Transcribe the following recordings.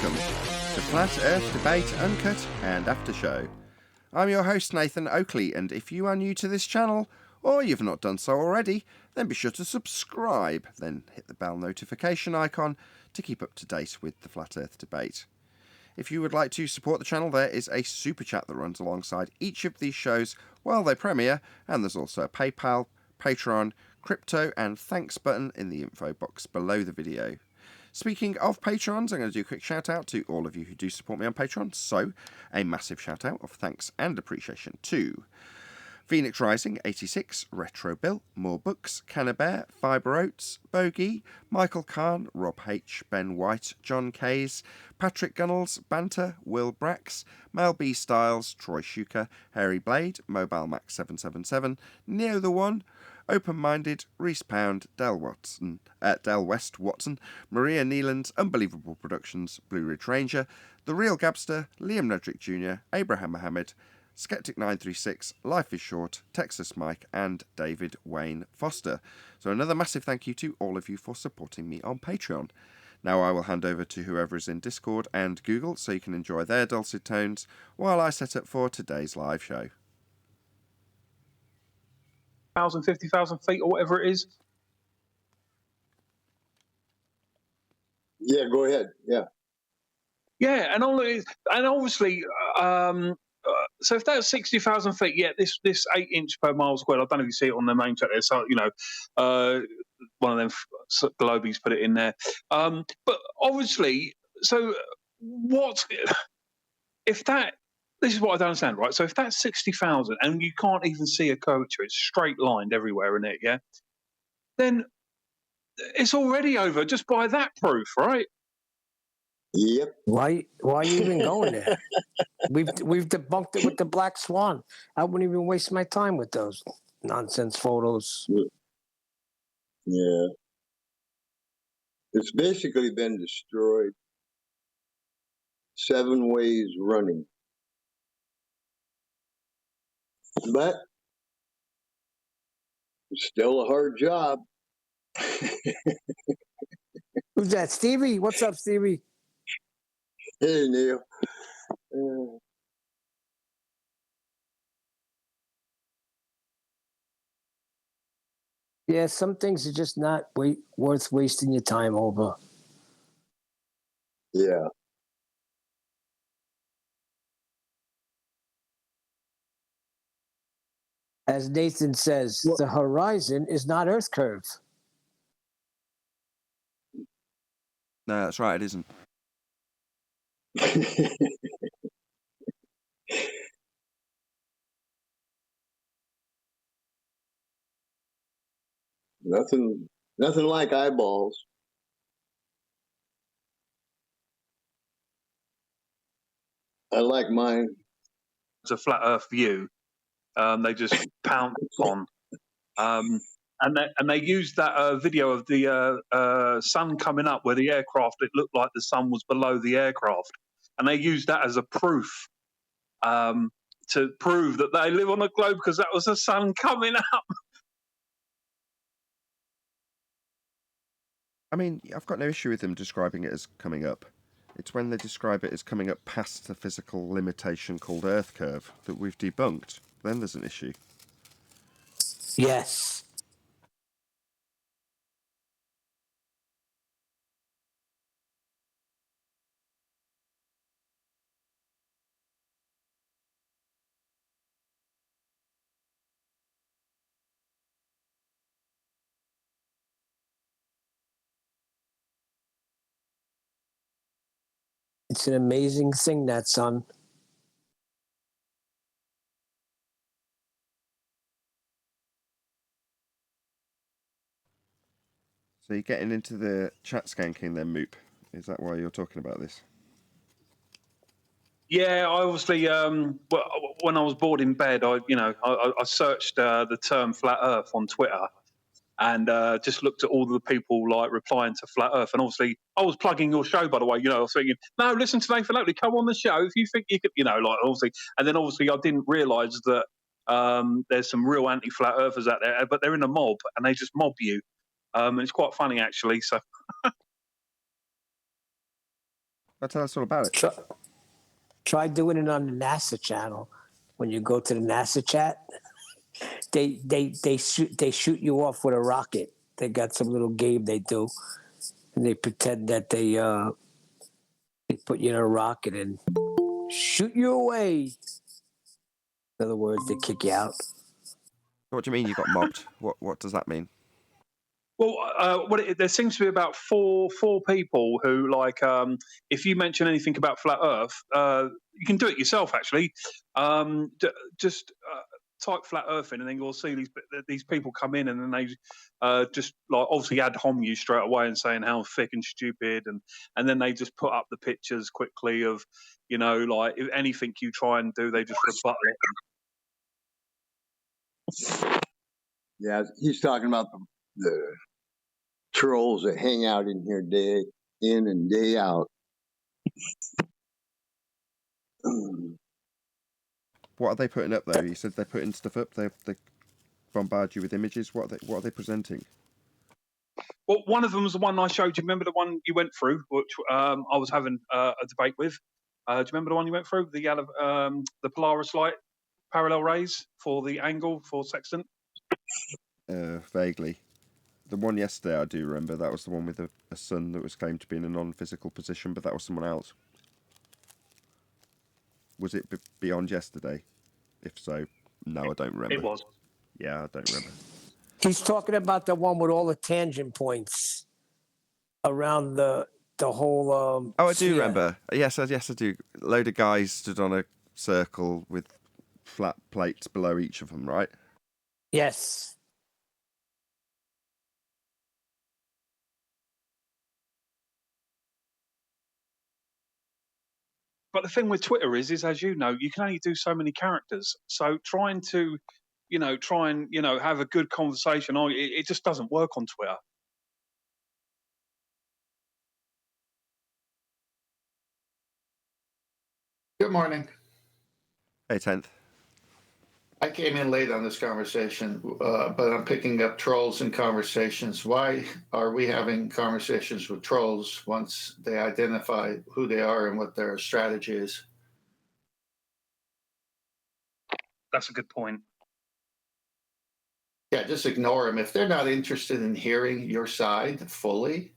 welcome to Flat Earth Debate Uncut and After Show. I'm your host Nathan Oakley, and if you are new to this channel, or you've not done so already, then be sure to subscribe, then hit the bell notification icon to keep up to date with the Flat Earth Debate. If you would like to support the channel, there is a super chat that runs alongside each of these shows while they premiere, and there's also a PayPal, Patreon, crypto and thanks button in the info box below the video. Speaking of patrons, I'm going to do a quick shout out to all of you who do support me on Patreon. So, a massive shout out of thanks and appreciation to Phoenix Rising 86, Retro Bill, More Books, Cannabear, Fibre Oats, Bogey, Michael Kahn, Rob H, Ben White, John Kays, Patrick Gunnels, Banter, Will Brax, Mel B Styles, Troy Shuker, Harry Blade, Mobile Max 777, Neo the One, Open Minded, Reese Pound, Del West Watson, Maria Neelands, Unbelievable Productions, Blue Ridge Ranger, The Real Gabster, Liam Nedrick Jr., Abraham Mohammed, Skeptic936, Life is Short, Texas Mike, and David Wayne Foster. So another massive thank you to all of you for supporting me on Patreon. Now I will hand over to whoever is in Discord and Google so you can enjoy their dulcet tones while I set up for today's live show. 50,000 feet or whatever it is. Yeah, go ahead. Yeah, and obviously, so if that's 60,000 feet, yeah, this 8-inch per mile squared. I don't know if you see it on the main chat there. So one of them globies put it in there. But obviously, so what if that? This is what I don't understand, right? So if that's 60,000 and you can't even see a curvature, it's straight lined everywhere in it, yeah? Then it's already over just by that proof, right? Yep. Why are you even going there? We've debunked it with the black swan. I wouldn't even waste my time with those nonsense photos. Yeah. It's basically been destroyed 7 ways running. But it's still a hard job. Who's that? Stevie? What's up, Stevie? Hey, Neil. Yeah, some things are just not worth wasting your time over. Yeah. As Nathan says, the horizon is not Earth curve. No, that's right, it isn't. Nothing like eyeballs. I like mine. It's a flat Earth view. They just pounce on, and they used that video of the sun coming up where the aircraft. It looked like the sun was below the aircraft, and they used that as a proof to prove that they live on a globe because that was the sun coming up. I mean, I've got no issue with them describing it as coming up. It's when they describe it as coming up past the physical limitation called Earth curve that we've debunked. Then there's an issue. Yes. It's an amazing thing, that sun. So you're getting into the chat skanking then, Moop? Is that why you're talking about this? Yeah, I obviously, when I was bored in bed, I searched the term flat Earth on Twitter, and just looked at all the people like replying to flat Earth. And obviously, I was plugging your show, by the way. I was thinking, no, listen to Nathan Oakley, come on the show if you think you could, obviously. And then obviously, I didn't realise that there's some real anti-flat Earthers out there, but they're in a mob and they just mob you. And it's quite funny actually. So. Tell us all about it. Try doing it on the NASA channel. When you go to the NASA chat, they shoot you off with a rocket. They got some little game they do, and they pretend that they put you in a rocket and shoot you away. In other words, they kick you out. What do you mean you got mobbed? What does that mean? Well, there seems to be about four people who, like, if you mention anything about flat Earth, you can do it yourself. Actually, just type flat Earth in, and then you'll see these people come in, and then they just like obviously ad hom you straight away and saying how thick and stupid, and then they just put up the pictures quickly of, like if anything you try and do, they just rebuttal it. Yeah, he's talking about the trolls that hang out in here day in and day out. What are they putting up though? You said they're putting stuff up. They bombard you with images. What are they presenting? Well, one of them was the one I showed you. Remember the one you went through, which I was having a debate with. Do you remember the one you went through? The Polaris Lite parallel rays for the angle for sextant? Vaguely. The one yesterday I do remember. That was the one with a sun that was claimed to be in a non-physical position, but that was someone else. Was it beyond yesterday? If so, no, I don't remember. It was. Yeah, I don't remember. He's talking about the one with all the tangent points around the whole. Oh, I do remember. Yes, I do. A load of guys stood on a circle with flat plates below each of them, right? Yes. But the thing with Twitter is as you know, you can only do so many characters. So trying to, have a good conversation, it just doesn't work on Twitter. Good morning. Hey, 10th. I came in late on this conversation, but I'm picking up trolls and conversations. Why are we having conversations with trolls once they identify who they are and what their strategy is? That's a good point. Yeah, just ignore them. If they're not interested in hearing your side fully,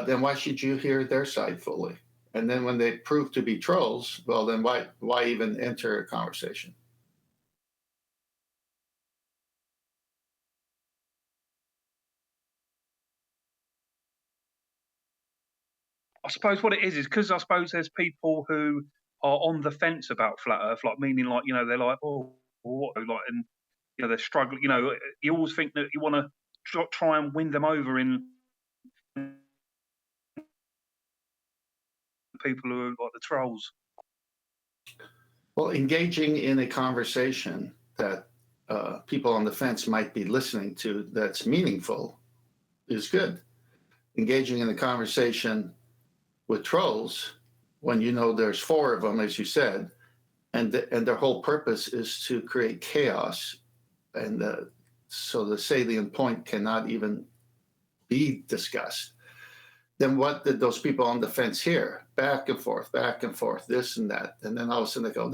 then why should you hear their side fully? And then when they prove to be trolls, well, then why even enter a conversation? I suppose what it is because I suppose there's people who are on the fence about flat Earth, like meaning like they're like, oh, what, like, and they're struggling. You always think that you want to try and win them over in people who are like the trolls. Well, engaging in a conversation that people on the fence might be listening to that's meaningful is good. Engaging in a conversation with trolls when there's four of them, as you said, and their whole purpose is to create chaos, and so the salient point cannot even be discussed. Then what did those people on the fence hear? Back and forth, this and that. And then all of a sudden they go,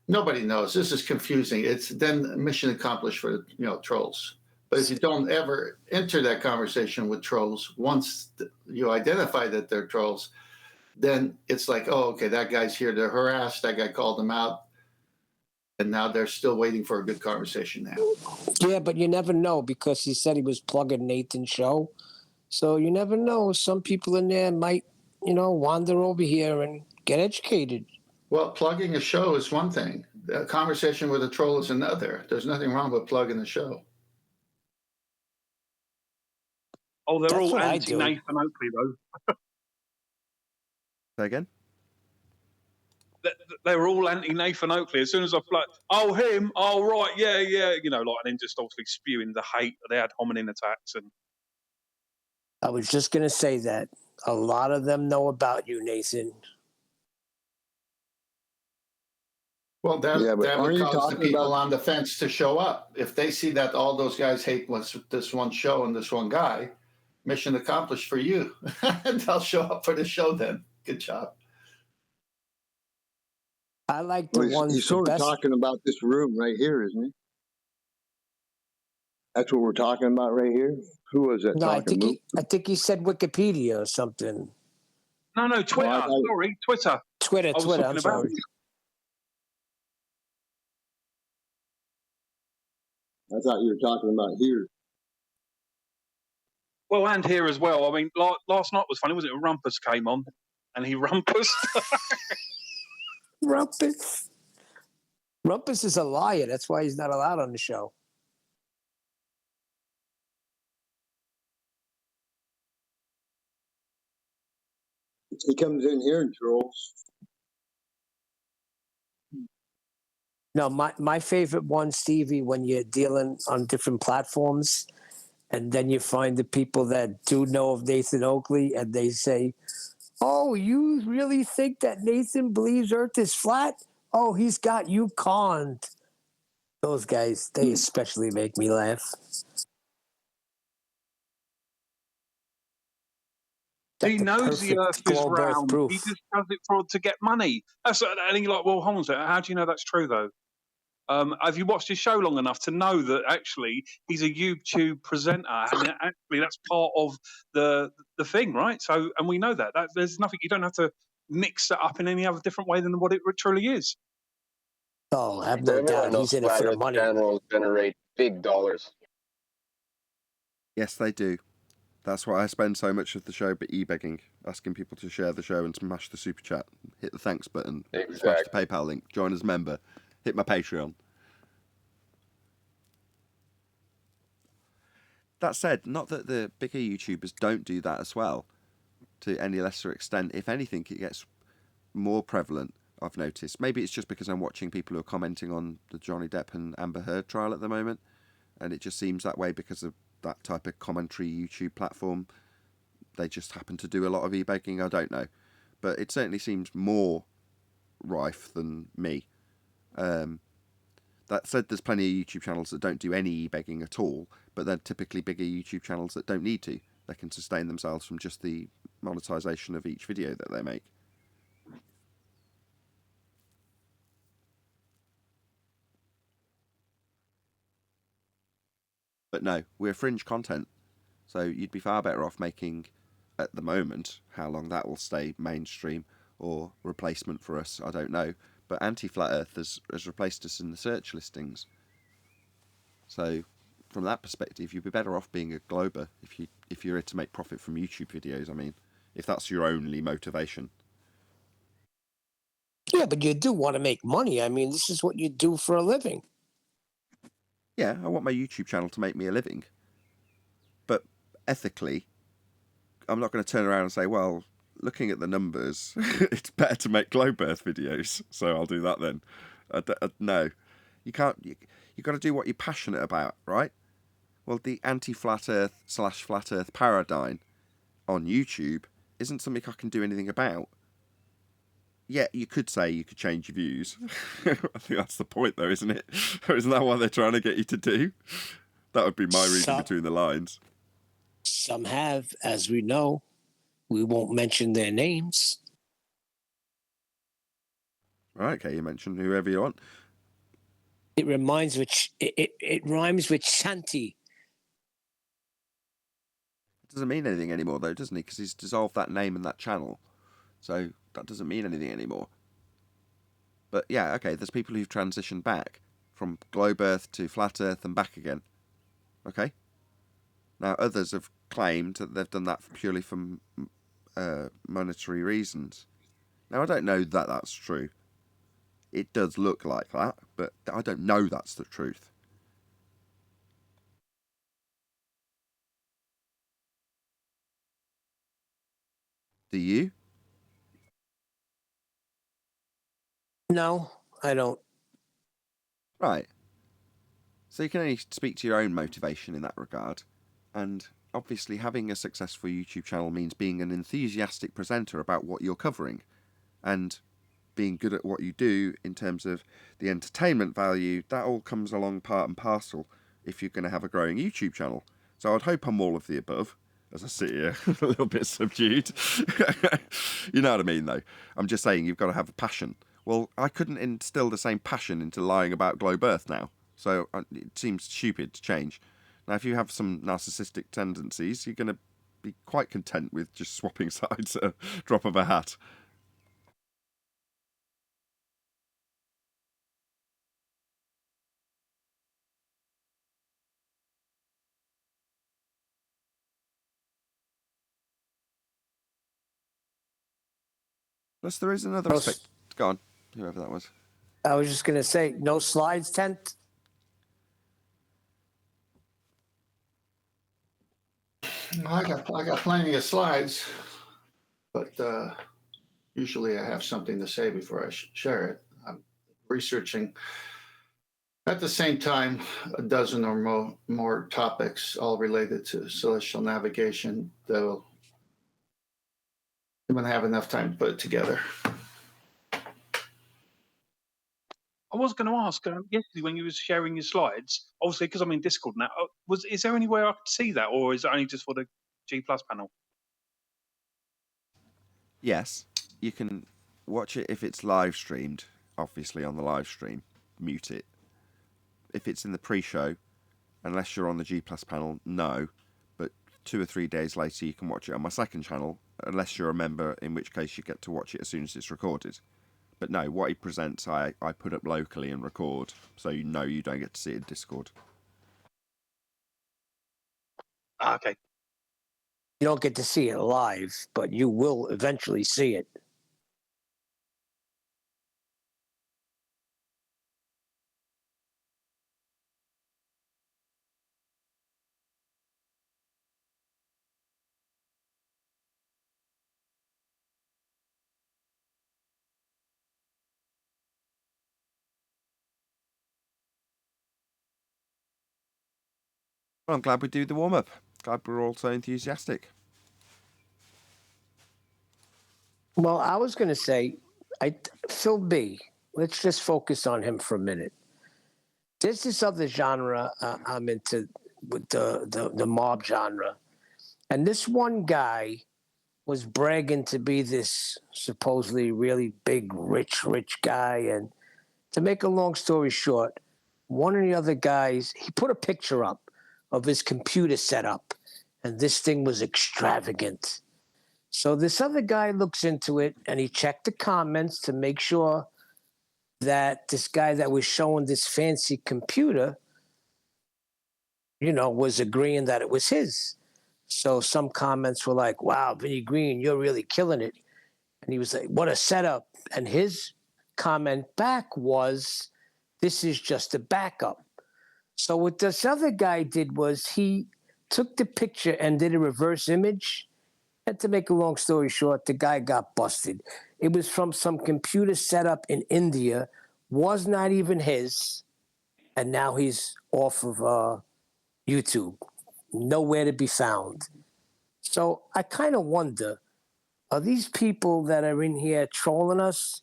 nobody knows. This is confusing. It's then mission accomplished for, trolls. But if you don't ever enter that conversation with trolls, once you identify that they're trolls, then it's like, oh, okay, that guy's here to harass. That guy called them out. And now they're still waiting for a good conversation now. Yeah, but you never know because he said he was plugging Nathan's show. So you never know. Some people in there might, wander over here and get educated. Well, plugging a show is one thing. A conversation with a troll is another. There's nothing wrong with plugging the show. Oh, they're all anti-Nathan Oakley, though. Say again? They were all anti-Nathan Oakley. As soon as I like, oh, him, oh, right, yeah, and then just obviously spewing the hate. They had hominin attacks. And I was just going to say that. A lot of them know about you, Nathan. Well, that would cause the people on the fence to show up. If they see that all those guys hate this one show and this one guy, mission accomplished for you. And they'll show up for the show then. Good job. I like the Well, ones he's the sort of best. talking about this room right here, isn't he? That's what we're talking about right here. Who was that No, talking? I think he said Wikipedia or something. No, Twitter. Sorry, Twitter. Twitter. I was Twitter. talking I'm about. sorry. I thought you were talking about here. Well, and here as well. I mean, last night was funny, wasn't it? Rumpus came on, and he rumpused. Rumpus. Rumpus is a liar. That's why he's not allowed on the show. He comes in here and trolls. No, my favorite one, Stevie, when you're dealing on different platforms, and then you find the people that do know of Nathan Oakley, and they say, "Oh, you really think that Nathan believes Earth is flat? Oh, he's got you conned." Those guys, they especially make me laugh. He knows the Earth is globe Earth round. proof. He just does it to get money. And you're like, well, hold on a second. How do you know that's true, though? Have you watched his show long enough to know that actually he's a YouTube presenter, and actually that's part of the thing, right? So, and we know that there's nothing. You don't have to mix that up in any other different way than what it truly is. Oh, I have no doubt he's in it for the money. Channels generate big dollars. Yes, they do. That's why I spend so much of the show e-begging, asking people to share the show and smash the super chat, hit the thanks button, smash the PayPal link, join as a member, hit my Patreon. That said, not that the bigger YouTubers don't do that as well, to any lesser extent. If anything, it gets more prevalent, I've noticed. Maybe it's just because I'm watching people who are commenting on the Johnny Depp and Amber Heard trial at the moment, and it just seems that way because of that type of commentary YouTube platform. They just happen to do a lot of e-begging, I don't know. But it certainly seems more rife than me. That said, there's plenty of YouTube channels that don't do any e-begging at all, but they're typically bigger YouTube channels that don't need to. They can sustain themselves from just the monetization of each video that they make. But no, we're fringe content, so you'd be far better off making, at the moment, how long that will stay mainstream or replacement for us, I don't know, but anti-flat earth has replaced us in the search listings. So from that perspective, you'd be better off being a glober if you're here to make profit from YouTube videos. I mean, if that's your only motivation. Yeah, but you do want to make money. I mean, this is what you do for a living. Yeah, I want my YouTube channel to make me a living. But ethically, I'm not going to turn around and say, well, looking at the numbers, it's better to make globe earth videos, so I'll do that then. No, you can't. You've got to do what you're passionate about, right? Well, the anti-flat earth / flat earth paradigm on YouTube isn't something I can do anything about. Yeah, you could say you could change your views. I think that's the point, though, isn't it? Isn't that what they're trying to get you to do? That would be my reading between the lines. Some have, as we know. We won't mention their names. Right, okay, you mention whoever you want. It rhymes with Shanti. It doesn't mean anything anymore, though, doesn't he? Because he's dissolved that name and that channel. So that doesn't mean anything anymore. But yeah, okay, there's people who've transitioned back from globe earth to flat earth and back again. Okay? Now, others have claimed that they've done that purely for monetary reasons. Now, I don't know that that's true. It does look like that, but I don't know that's the truth. Do you? No, I don't. Right. So you can only speak to your own motivation in that regard. And obviously having a successful YouTube channel means being an enthusiastic presenter about what you're covering. And being good at what you do in terms of the entertainment value, that all comes along part and parcel if you're going to have a growing YouTube channel. So I'd hope I'm all of the above, as I sit here, a little bit subdued. You know what I mean, though. I'm just saying you've got to have a passion. Well, I couldn't instill the same passion into lying about globe Earth now, so it seems stupid to change. Now, if you have some narcissistic tendencies, you're going to be quite content with just swapping sides at a drop of a hat. Plus, there is another aspect. Go on, whoever that was. I was just going to say, no slides tent? I got plenty of slides, but usually I have something to say before I share it. I'm researching at the same time a dozen or more topics, all related to celestial navigation. Though I'm going to have enough time to put it together. I was going to ask yesterday when you was sharing your slides, obviously because I'm in Discord now. Is there any way I could see that, or is it only just for the G Plus panel? Yes, you can watch it if it's live streamed. Obviously, on the live stream, mute it. If it's in the pre-show, unless you're on the G Plus panel, no. But 2 or 3 days later, you can watch it on my second channel, unless you're a member, in which case you get to watch it as soon as it's recorded. But no, what he presents, I put up locally and record, so you know you don't get to see it in Discord. Okay. You don't get to see it live, but you will eventually see it. Well, I'm glad we do the warm-up. Glad we're all so enthusiastic. Well, I was going to say, Phil B, let's just focus on him for a minute. There's this other genre I'm into, with the mob genre. And this one guy was bragging to be this supposedly really big, rich guy. And to make a long story short, one of the other guys, he put a picture up of his computer setup, and this thing was extravagant. So this other guy looks into it, and he checked the comments to make sure that this guy that was showing this fancy computer, was agreeing that it was his. So some comments were like, wow, Vinny Green, you're really killing it. And he was like, what a setup. And his comment back was, this is just a backup. So what this other guy did was he took the picture and did a reverse image. And to make a long story short, the guy got busted. It was from some computer setup in India, was not even his. And now he's off of YouTube, nowhere to be found. So I kind of wonder, are these people that are in here trolling us?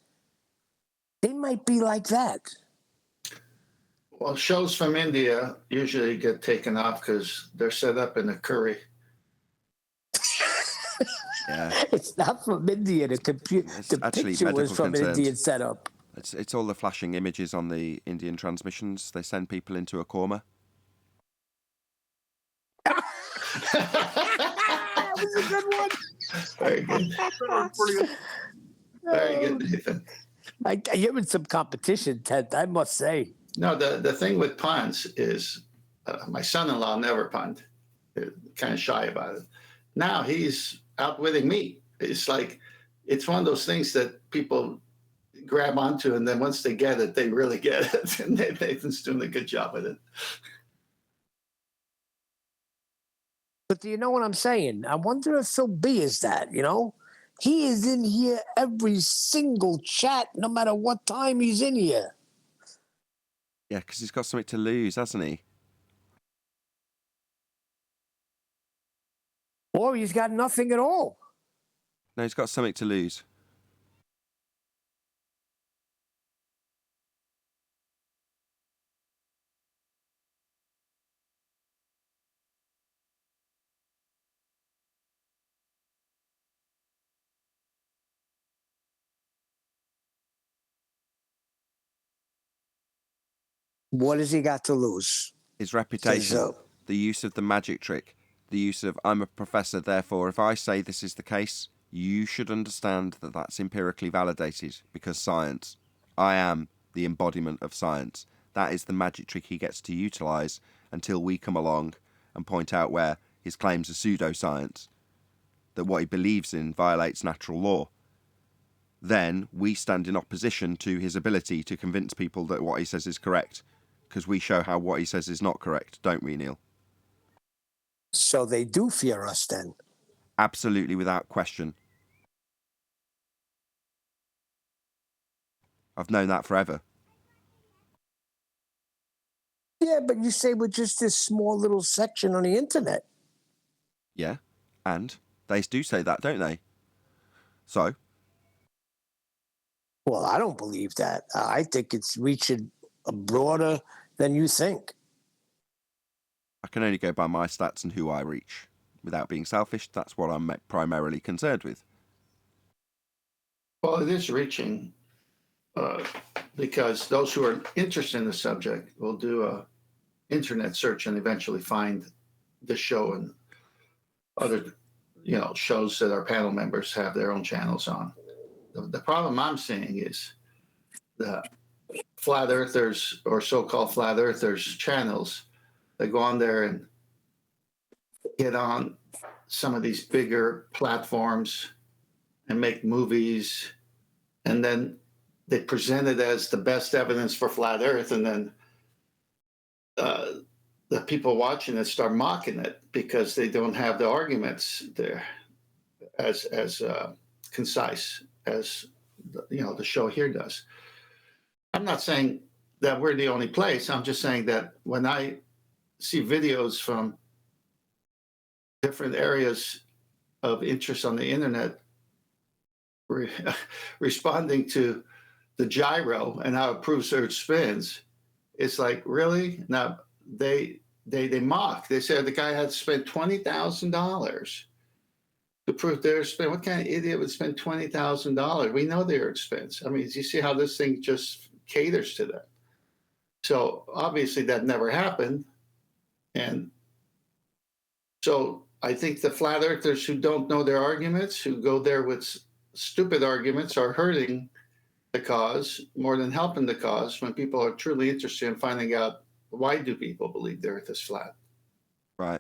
They might be like that. Well, shows from India usually get taken off because they're set up in a curry. Yeah. It's not from India. The picture was from an Indian setup. It's all the flashing images on the Indian transmissions. They send people into a coma. That was a good one. Very good. Brilliant. Very good, Nathan. You're in some competition, Ted, I must say. No, the thing with puns is my son-in-law never punned. Kind of shy about it. Now he's outwitting me. It's like, it's one of those things that people grab onto, and then once they get it, they really get it. And Nathan's doing a good job with it. But do you know what I'm saying? I wonder if Phil B is that, He is in here every single chat, no matter what time he's in here. Yeah, because he's got something to lose, hasn't he? Or he's got nothing at all. No, he's got something to lose. What has he got to lose? His reputation, Says, the use of the magic trick, the use of I'm a professor, therefore if I say this is the case, you should understand that that's empirically validated because science. I am the embodiment of science. That is the magic trick he gets to utilise until we come along and point out where his claims are pseudoscience, that what he believes in violates natural law. Then we stand in opposition to his ability to convince people that what he says is correct, because we show how what he says is not correct, don't we, Neil? so they do fear us then. Absolutely, without question. I've known that forever. Yeah, but you say we're just this small little section on the internet. Yeah, and they do say that, don't they? So, Well, I don't believe that. I think it's reaching broader than you think. I can only go by my stats and who I reach. Without being selfish, that's what I'm primarily concerned with. Well, it is reaching because those who are interested in the subject will do a internet search and eventually find the show and other, shows that our panel members have their own channels on. The problem I'm seeing is the flat earthers or so-called flat earthers channels. They go on there and get on some of these bigger platforms and make movies, and then they present it as the best evidence for flat earth, and then the people watching it start mocking it because they don't have the arguments there as concise as the show here does. I'm not saying that we're the only place. I'm just saying that when I see videos from different areas of interest on the internet responding to the gyro and how it proves Earth spins, it's like, really? Now they mock. They said the guy had to spend $20,000 to prove the Earth spin. What kind of idiot would spend $20,000? We know the Earth spins. I mean, do you see how this thing just caters to that? So obviously that never happened. And so I think the flat earthers who don't know their arguments, who go there with stupid arguments, are hurting the cause more than helping the cause when people are truly interested in finding out why do people believe the earth is flat. Right.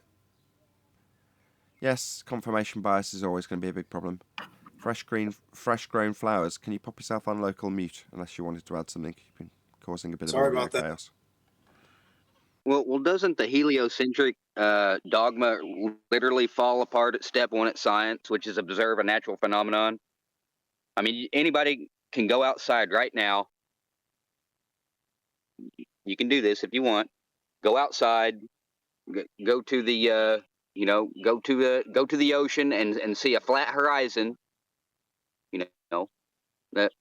Yes, confirmation bias is always going to be a big problem. Fresh grown flowers. Can you pop yourself on local mute unless you wanted to add something? You've been causing a bit Sorry of about that. chaos. Well, doesn't the heliocentric dogma literally fall apart at step one at science, which is observe a natural phenomenon? I mean, anybody can go outside right now. You can do this if you want. Go outside, go to the go to the ocean and see a flat horizon. That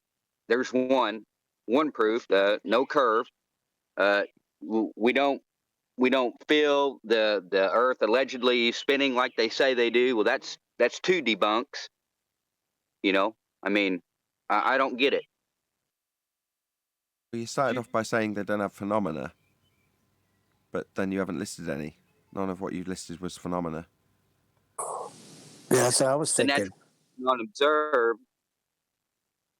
there's one proof. No curve. We don't feel the Earth allegedly spinning like they say they do. Well, that's two debunks. I mean, I don't get it. Well, you started off by saying they don't have phenomena, but then you haven't listed any. None of what you listed was phenomena. Yeah, that's what I was thinking. On observe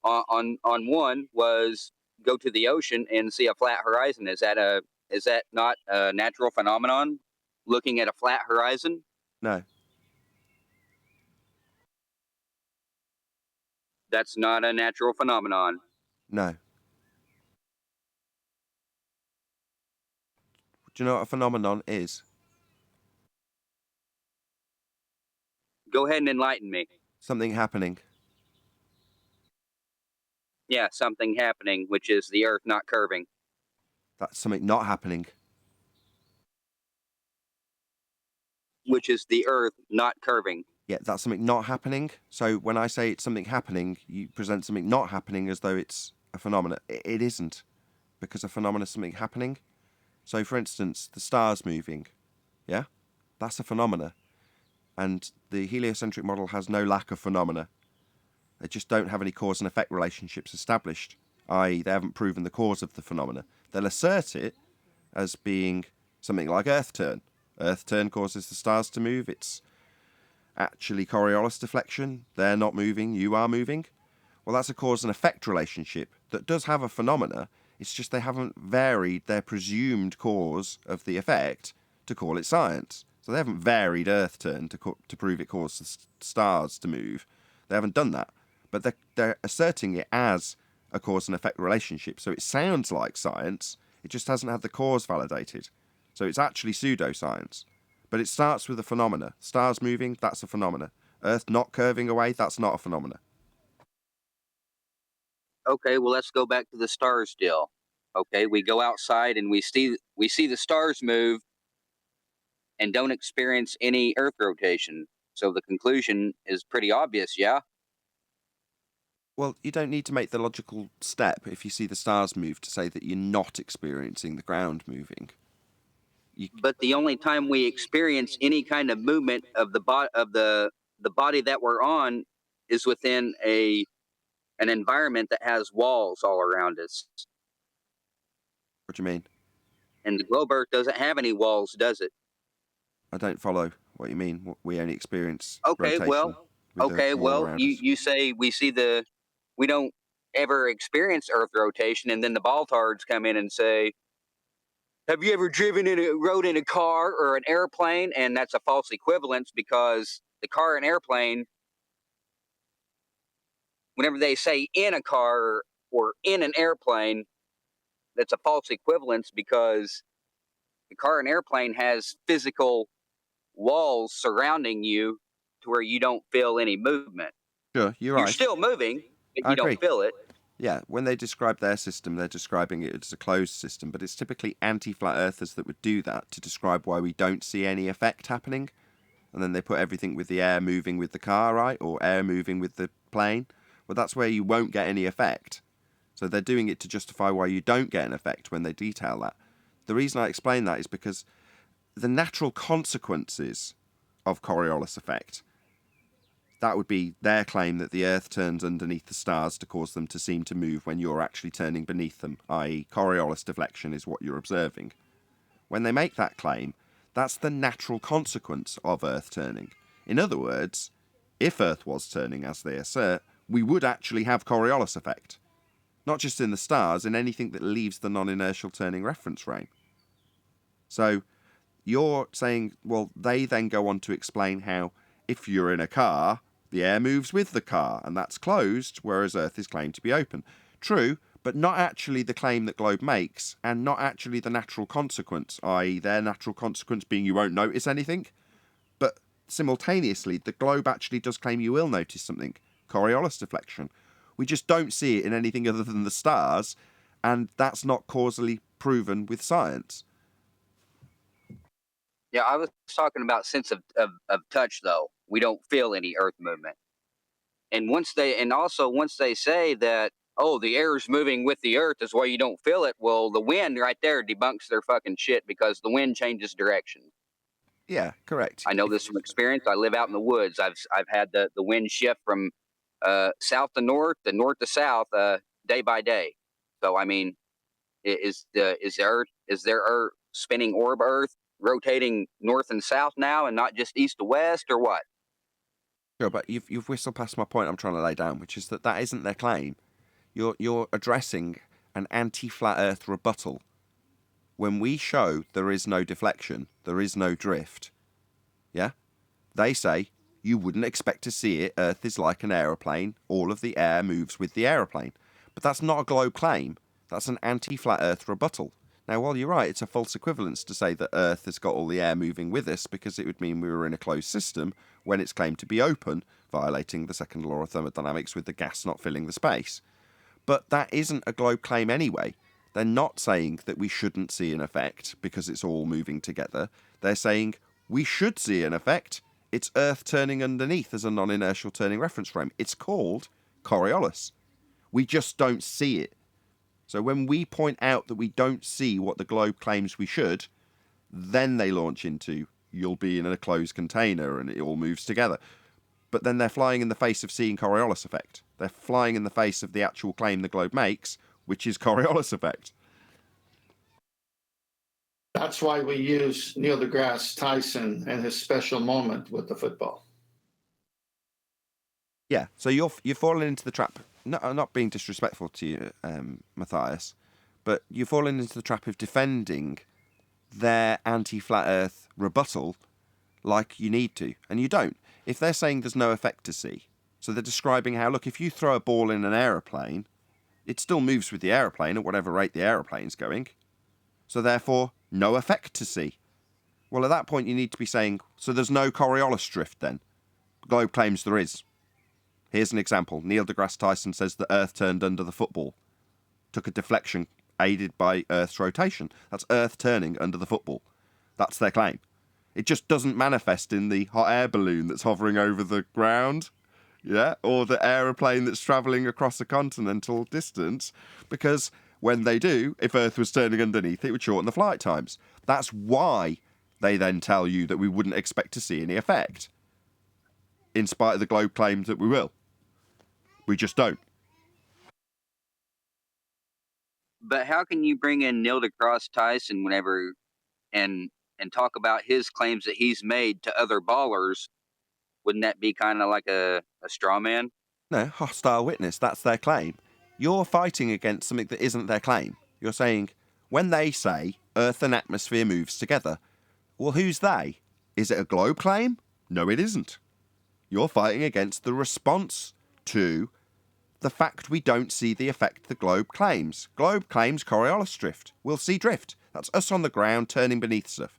on one was go to the ocean and see a flat horizon. Is that not a natural phenomenon? Looking at a flat horizon? No. That's not a natural phenomenon. No. Do you know what a phenomenon is? Go ahead and enlighten me. Something happening. Yeah, something happening, which is the Earth not curving. That's something not happening. Which is the Earth not curving. Yeah, that's something not happening. So when I say it's something happening, you present something not happening as though it's a phenomenon. It isn't, because a phenomenon is something happening. So, for instance, the stars moving, yeah? That's a phenomena. And the heliocentric model has no lack of phenomena. They just don't have any cause and effect relationships established, i.e. they haven't proven the cause of the phenomena. They'll assert it, as being something like Earth turn. Earth turn causes the stars to move. It's actually Coriolis deflection. They're not moving, you are moving. Well, that's a cause and effect relationship that does have a phenomena. It's just they haven't varied their presumed cause of the effect to call it science. So they haven't varied Earth turn to prove it caused the stars to move. They haven't done that. But they're asserting it as a cause and effect relationship. So it sounds like science. It just hasn't had the cause validated. So it's actually pseudoscience. But it starts with a phenomena. Stars moving, that's a phenomena. Earth not curving away, that's not a phenomena. Okay, well, let's go back to the stars deal. Okay, we go outside and we see the stars move and don't experience any Earth rotation. So the conclusion is pretty obvious, yeah? Well, you don't need to make the logical step if you see the stars move to say that you're not experiencing the ground moving. But the only time we experience any kind of movement of the body that we're on is within an environment that has walls all around us. What do you mean? And the globe Earth doesn't have any walls, does it? I don't follow what you mean. We only experience Okay, rotation. well, you say we don't ever experience Earth rotation, and then the baltards come in and say, have you ever rode in a car or an airplane? And that's a false equivalence, because the car and airplane, whenever they say in a car or in an airplane, that's a false equivalence, because the car and airplane has physical walls surrounding you to where you don't feel any movement. Sure, you're right. You're still moving, but I you agree. don't feel it. Yeah, when they describe their system, they're describing it as a closed system, but it's typically anti-flat earthers that would do that to describe why we don't see any effect happening. And then they put everything with the air moving with the car, right? Or air moving with the plane. Well, that's where you won't get any effect. So they're doing it to justify why you don't get an effect when they detail that. The reason I explain that is because the natural consequences of Coriolis effect, that would be their claim that the Earth turns underneath the stars to cause them to seem to move when you're actually turning beneath them, i.e. Coriolis deflection is what you're observing. When they make that claim, that's the natural consequence of Earth turning. In other words, if Earth was turning, as they assert, we would actually have Coriolis effect. Not just in the stars, in anything that leaves the non-inertial turning reference frame. So you're saying, well, they then go on to explain how if you're in a car, the air moves with the car, and that's closed, whereas Earth is claimed to be open. True, but not actually the claim that Globe makes, and not actually the natural consequence, i.e. their natural consequence being you won't notice anything. But simultaneously, the Globe actually does claim you will notice something, Coriolis deflection. We just don't see it in anything other than the stars, and that's not causally proven with science. Yeah, I was talking about sense of touch, though. We don't feel any Earth movement. And once they say that, oh, the air is moving with the Earth is why you don't feel it, well, the wind right there debunks their fucking shit, because the wind changes direction. Yeah, correct. I know this from experience. I live out in the woods. I've had the wind shift from south to north to south day by day. So I mean, is there Earth spinning orb Earth rotating north and south now, and not just east to west, or what? Sure, but you've whistled past my point I'm trying to lay down, which is that isn't their claim. You're addressing an anti-flat Earth rebuttal. When we show there is no deflection, there is no drift, yeah? They say you wouldn't expect to see it. Earth is like an aeroplane. All of the air moves with the aeroplane. But that's not a Globe claim. That's an anti-flat Earth rebuttal. Now, while you're right, it's a false equivalence to say that Earth has got all the air moving with us, because it would mean we were in a closed system when it's claimed to be open, violating the second law of thermodynamics with the gas not filling the space. But that isn't a Globe claim anyway. They're not saying that we shouldn't see an effect because it's all moving together. They're saying we should see an effect. It's Earth turning underneath as a non-inertial turning reference frame. It's called Coriolis. We just don't see it. So when we point out that we don't see what the Globe claims we should, then they launch into, you'll be in a closed container and it all moves together. But then they're flying in the face of seeing Coriolis effect. They're flying in the face of the actual claim the Globe makes, which is Coriolis effect. That's why we use Neil deGrasse Tyson and his special moment with the football. Yeah, so you're falling into the trap. No, I'm not being disrespectful to you, Matthias, but you're falling into the trap of defending their anti-flat Earth rebuttal like you need to, and you don't. If they're saying there's no effect to see, so they're describing how, look, if you throw a ball in an aeroplane, it still moves with the aeroplane at whatever rate the aeroplane's going. So therefore, no effect to see. Well, at that point, you need to be saying, so there's no Coriolis drift then? The globe claims there is. Here's an example. Neil deGrasse Tyson says the Earth turned under the football. Took a deflection aided by Earth's rotation. That's Earth turning under the football. That's their claim. It just doesn't manifest in the hot air balloon that's hovering over the ground, yeah, or the aeroplane that's travelling across a continental distance, because when they do, if Earth was turning underneath, it would shorten the flight times. That's why they then tell you that we wouldn't expect to see any effect, in spite of the globe claims that we will. We just don't. But how can you bring in Neil deGrasse Tyson whenever and talk about his claims that he's made to other ballers? Wouldn't that be kind of like a straw man? No, hostile witness, that's their claim. You're fighting against something that isn't their claim. You're saying, when they say Earth and atmosphere moves together, well, who's they? Is it a globe claim? No, it isn't. You're fighting against the response to the fact we don't see the effect the globe claims. Globe claims Coriolis drift. We'll see drift. That's us on the ground turning beneath stuff.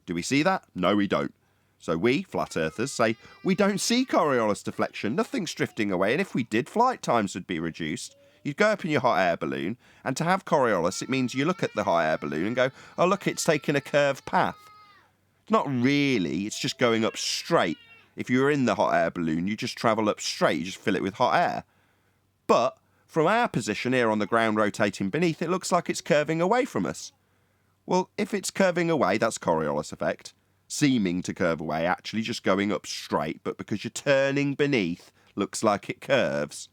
Do we see that? No, we don't. So we, flat earthers, say we don't see Coriolis deflection. Nothing's drifting away, and if we did, flight times would be reduced. You'd go up in your hot air balloon, and to have Coriolis, it means you look at the hot air balloon and go, oh, look, it's taking a curved path. It's not really, it's just going up straight. If you were in the hot air balloon, you just travel up straight, you just fill it with hot air. But from our position here on the ground rotating beneath, it looks like it's curving away from us. Well, if it's curving away, that's Coriolis effect. Seeming to curve away, actually just going up straight, but because you're turning beneath, looks like it curves.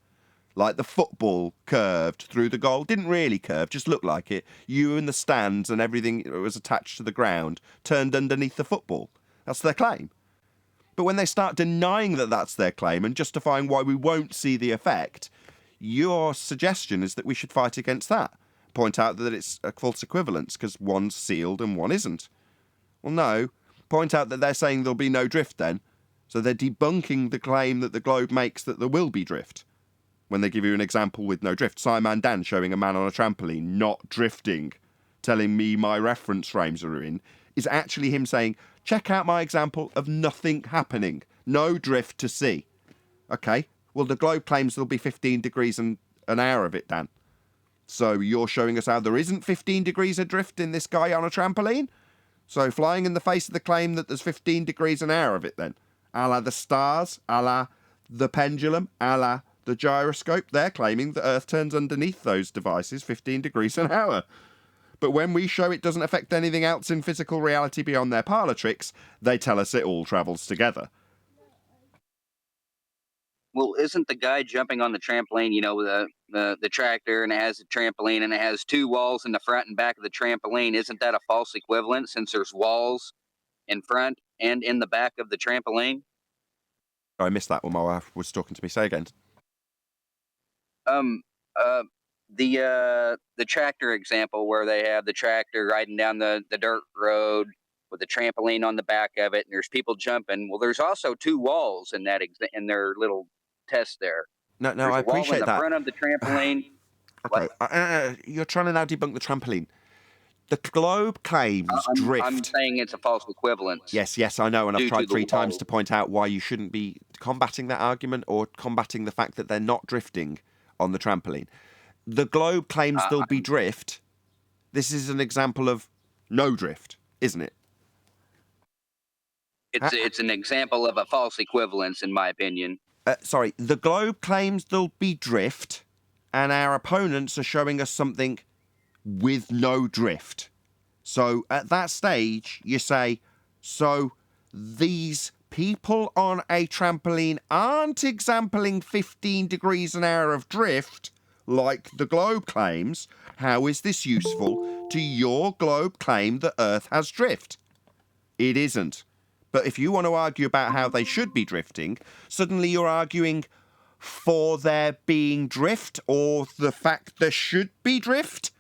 Like the football curved through the goal. Didn't really curve, just looked like it. You and the stands and everything that was attached to the ground turned underneath the football. That's their claim. But when they start denying that that's their claim and justifying why we won't see the effect, your suggestion is that we should fight against that. Point out that it's a false equivalence because one's sealed and one isn't. Well, no. Point out that they're saying there'll be no drift then. So they're debunking the claim that the globe makes that there will be drift. When they give you an example with no drift. Simon Dan showing a man on a trampoline not drifting, telling me my reference frames are in, is actually him saying, check out my example of nothing happening. No drift to see. Okay, well, the globe claims there'll be 15 degrees an hour of it, Dan. So you're showing us how there isn't 15 degrees of drift in this guy on a trampoline? So flying in the face of the claim that there's 15 degrees an hour of it then. A la the stars, a la the pendulum, a la the gyroscope. They're claiming the Earth turns underneath those devices 15 degrees an hour. But when we show it doesn't affect anything else in physical reality beyond their parlour tricks, they tell us it all travels together. Well, isn't the guy jumping on the trampoline, you know, the tractor, and it has a trampoline, and it has two walls in the front and back of the trampoline? Isn't that a false equivalent since there's walls in front and in the back of the trampoline? I missed that when my wife was talking to me. Say again. The tractor example where they have the tractor riding down the dirt road with the trampoline on the back of it, and there's people jumping. Well, there's also two walls in that in their little test there. No, There's I appreciate a wall in the that. front of the trampoline. Okay, you're trying to now debunk the trampoline. The globe claims drift. I'm saying it's a false equivalence. Yes, I know, and I've tried 3 times to point out why you shouldn't be combating that argument or combating the fact that they're not drifting on the trampoline. The globe claims there'll be drift. This is an example of no drift, isn't it? It's an example of a false equivalence, in my opinion. Sorry, the globe claims there'll be drift, and our opponents are showing us something with no drift. So at that stage, you say, so these people on a trampoline aren't exampling 15 degrees an hour of drift. like the globe claims, how is this useful to your globe claim that Earth has drift? It isn't. But if you want to argue about how they should be drifting, suddenly you're arguing for there being drift or the fact there should be drift?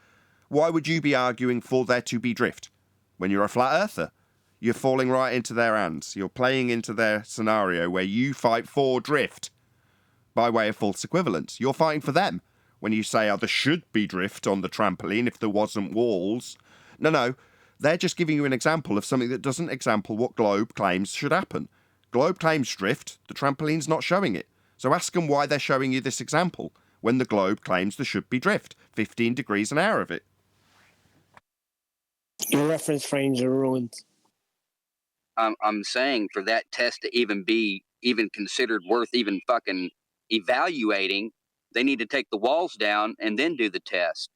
Why would you be arguing for there to be drift when you're a flat earther? You're falling right into their hands. You're playing into their scenario where you fight for drift by way of false equivalence. You're fighting for them when you say, oh, there should be drift on the trampoline if there wasn't walls. No, they're just giving you an example of something that doesn't example what Globe claims should happen. Globe claims drift, the trampoline's not showing it. So ask them why they're showing you this example when the Globe claims there should be drift, 15 degrees an hour of it. Your reference frames are ruined. I'm saying for that test to even be considered worth even fucking evaluating, they need to take the walls down and then do the test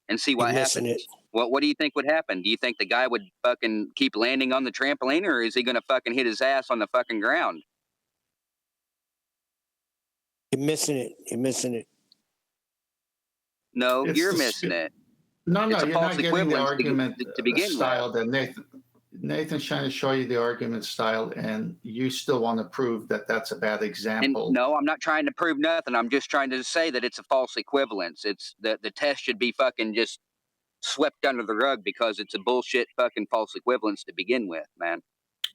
and see what happens. What do you think would happen? Do you think the guy would fucking keep landing on the trampoline, or is he gonna fucking hit his ass on the fucking ground? You're missing it. You're missing it. No, you're missing it. No, It's a you're false not getting the equivalence argument to begin style with. that Nathan's trying to show you the argument style, and you still want to prove that that's a bad example. And no, I'm not trying to prove nothing. I'm just trying to say that it's a false equivalence. It's the test should be fucking just swept under the rug because it's a bullshit fucking false equivalence to begin with, man.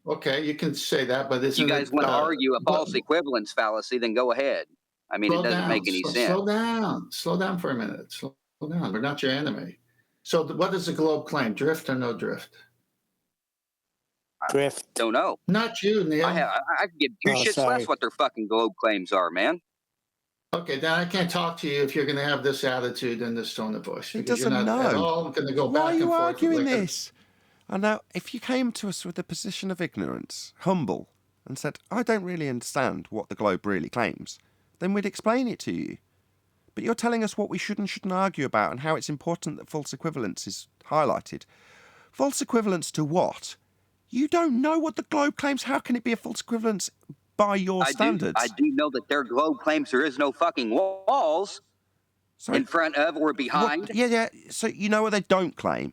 Okay, you can say that, but If you guys want to argue a false equivalence fallacy, then go ahead. I mean, it doesn't make any sense. Slow down for a minute. Slow down. We're not your enemy. So what does the globe claim? Drift or no drift? Drift. Don't know. Not you, Neil. I could give two shits less what their fucking globe claims are, man. Okay, then I can't talk to you if you're going to have this attitude and this tone of voice. He doesn't you're not know. at all going to go Why back are and you forth arguing like this? And now, if you came to us with a position of ignorance, humble, and said, I don't really understand what the globe really claims, then we'd explain it to you. But you're telling us what we should and shouldn't argue about and how it's important that false equivalence is highlighted. False equivalence to what? You don't know what the globe claims. How can it be a false equivalence by your standards? I do know that their globe claims there is no fucking walls in front of or behind. Yeah. So you know what they don't claim?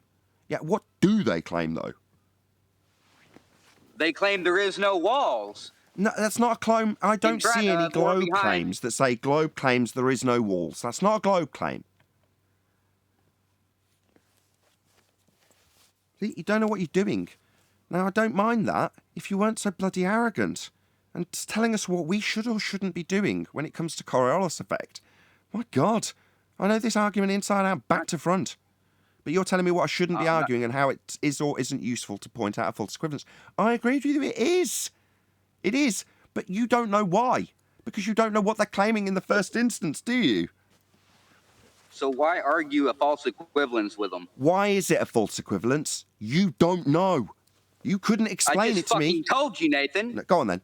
Yeah, what do they claim, though? They claim there is no walls. No, that's not a claim. I don't see any globe claims that say globe claims there is no walls. That's not a globe claim. See, you don't know what you're doing. Now, I don't mind that if you weren't so bloody arrogant and telling us what we should or shouldn't be doing when it comes to Coriolis effect. My God, I know this argument inside out, back to front. But you're telling me what I shouldn't be arguing and how it is or isn't useful to point out a false equivalence. I agree with you, it is. It is, but you don't know why. Because you don't know what they're claiming in the first instance, do you? So why argue a false equivalence with them? Why is it a false equivalence? You don't know. You couldn't explain it to me. I just fucking told you, Nathan. No, go on then.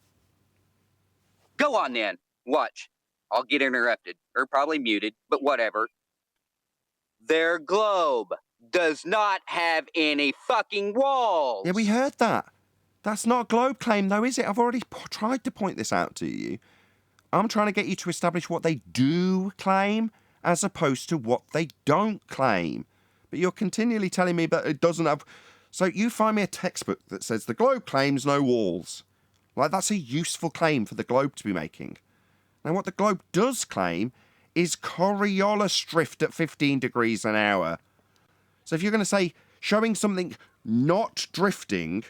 Go on then. Watch. I'll get interrupted. Or probably muted, but whatever. Their globe does not have any fucking walls. Yeah, we heard that. That's not a globe claim, though, is it? I've already tried to point this out to you. I'm trying to get you to establish what they do claim as opposed to what they don't claim. But you're continually telling me that it doesn't have... So you find me a textbook that says the globe claims no walls. Like, that's a useful claim for the globe to be making. Now, what the globe does claim is Coriolis drift at 15 degrees an hour. So if you're going to say showing something not drifting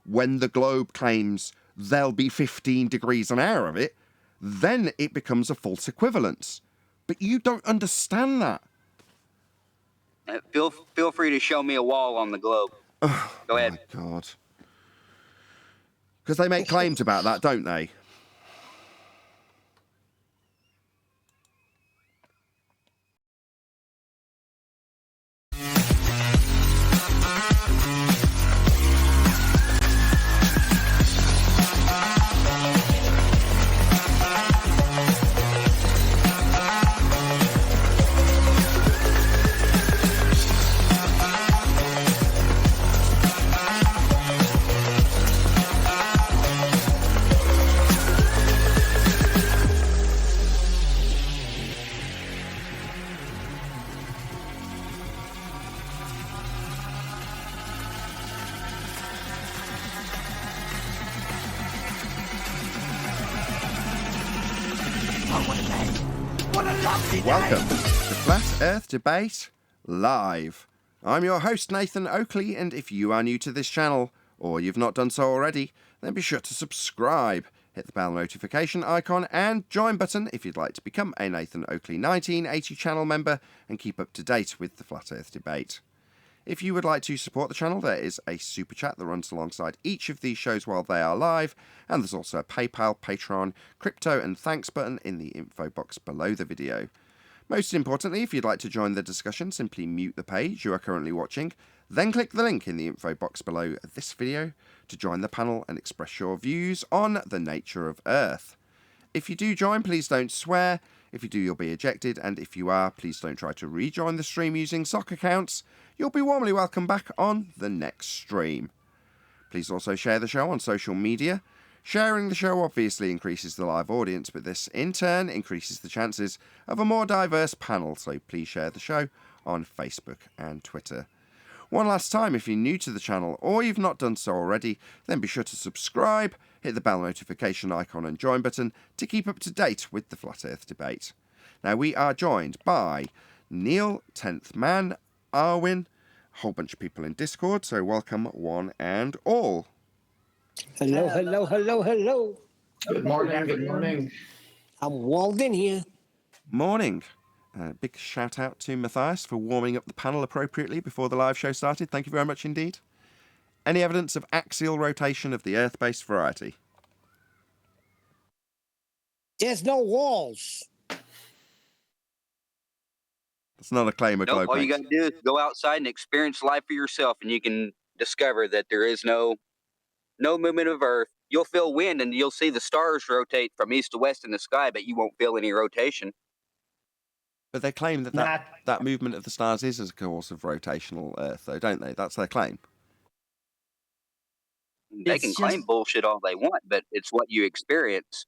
when the globe claims there'll be 15 degrees an hour of it, then it becomes a false equivalence. But you don't understand that. Feel free to show me a wall on the globe. Go ahead. Oh, my God. Because they make claims about that, don't they? Welcome to Flat Earth Debate Live. I'm your host, Nathan Oakley, and if you are new to this channel, or you've not done so already, then be sure to subscribe, hit the bell notification icon, and join button if you'd like to become a Nathan Oakley 1980 channel member and keep up to date with the Flat Earth Debate. If you would like to support the channel, there is a super chat that runs alongside each of these shows while they are live, and there's also a PayPal, Patreon, crypto and thanks button in the info box below the video. Most importantly, if you'd like to join the discussion, simply mute the page you are currently watching, then click the link in the info box below this video to join the panel and express your views on the nature of Earth. If you do join, please don't swear. If you do, you'll be ejected, and if you are, please don't try to rejoin the stream using sock accounts. You'll be warmly welcome back on the next stream. Please also share the show on social media. Sharing the show obviously increases the live audience, but this in turn increases the chances of a more diverse panel, so please share the show on Facebook and Twitter. One last time, if you're new to the channel or you've not done so already, then be sure to subscribe, hit the bell notification icon and join button to keep up to date with the Flat Earth Debate. Now, we are joined by Neil, 10th Man, Arwin, a whole bunch of people in Discord, so welcome one and all. Hello, hello, hello, hello. Good morning. Good morning. I'm Walden here. Morning. Big shout out to Matthias for warming up the panel appropriately before the live show started. Thank you very much indeed. Any evidence of axial rotation of the Earth-based variety? There's no walls. That's not a claim of Nope, globe all you makes. got to do is go outside and experience life for yourself, and you can discover that there is no movement of Earth. You'll feel wind, and you'll see the stars rotate from east to west in the sky, but you won't feel any rotation. But they claim that movement of the stars is as a cause of rotational Earth, though, don't they? That's their claim. They can claim bullshit all they want, but it's what you experience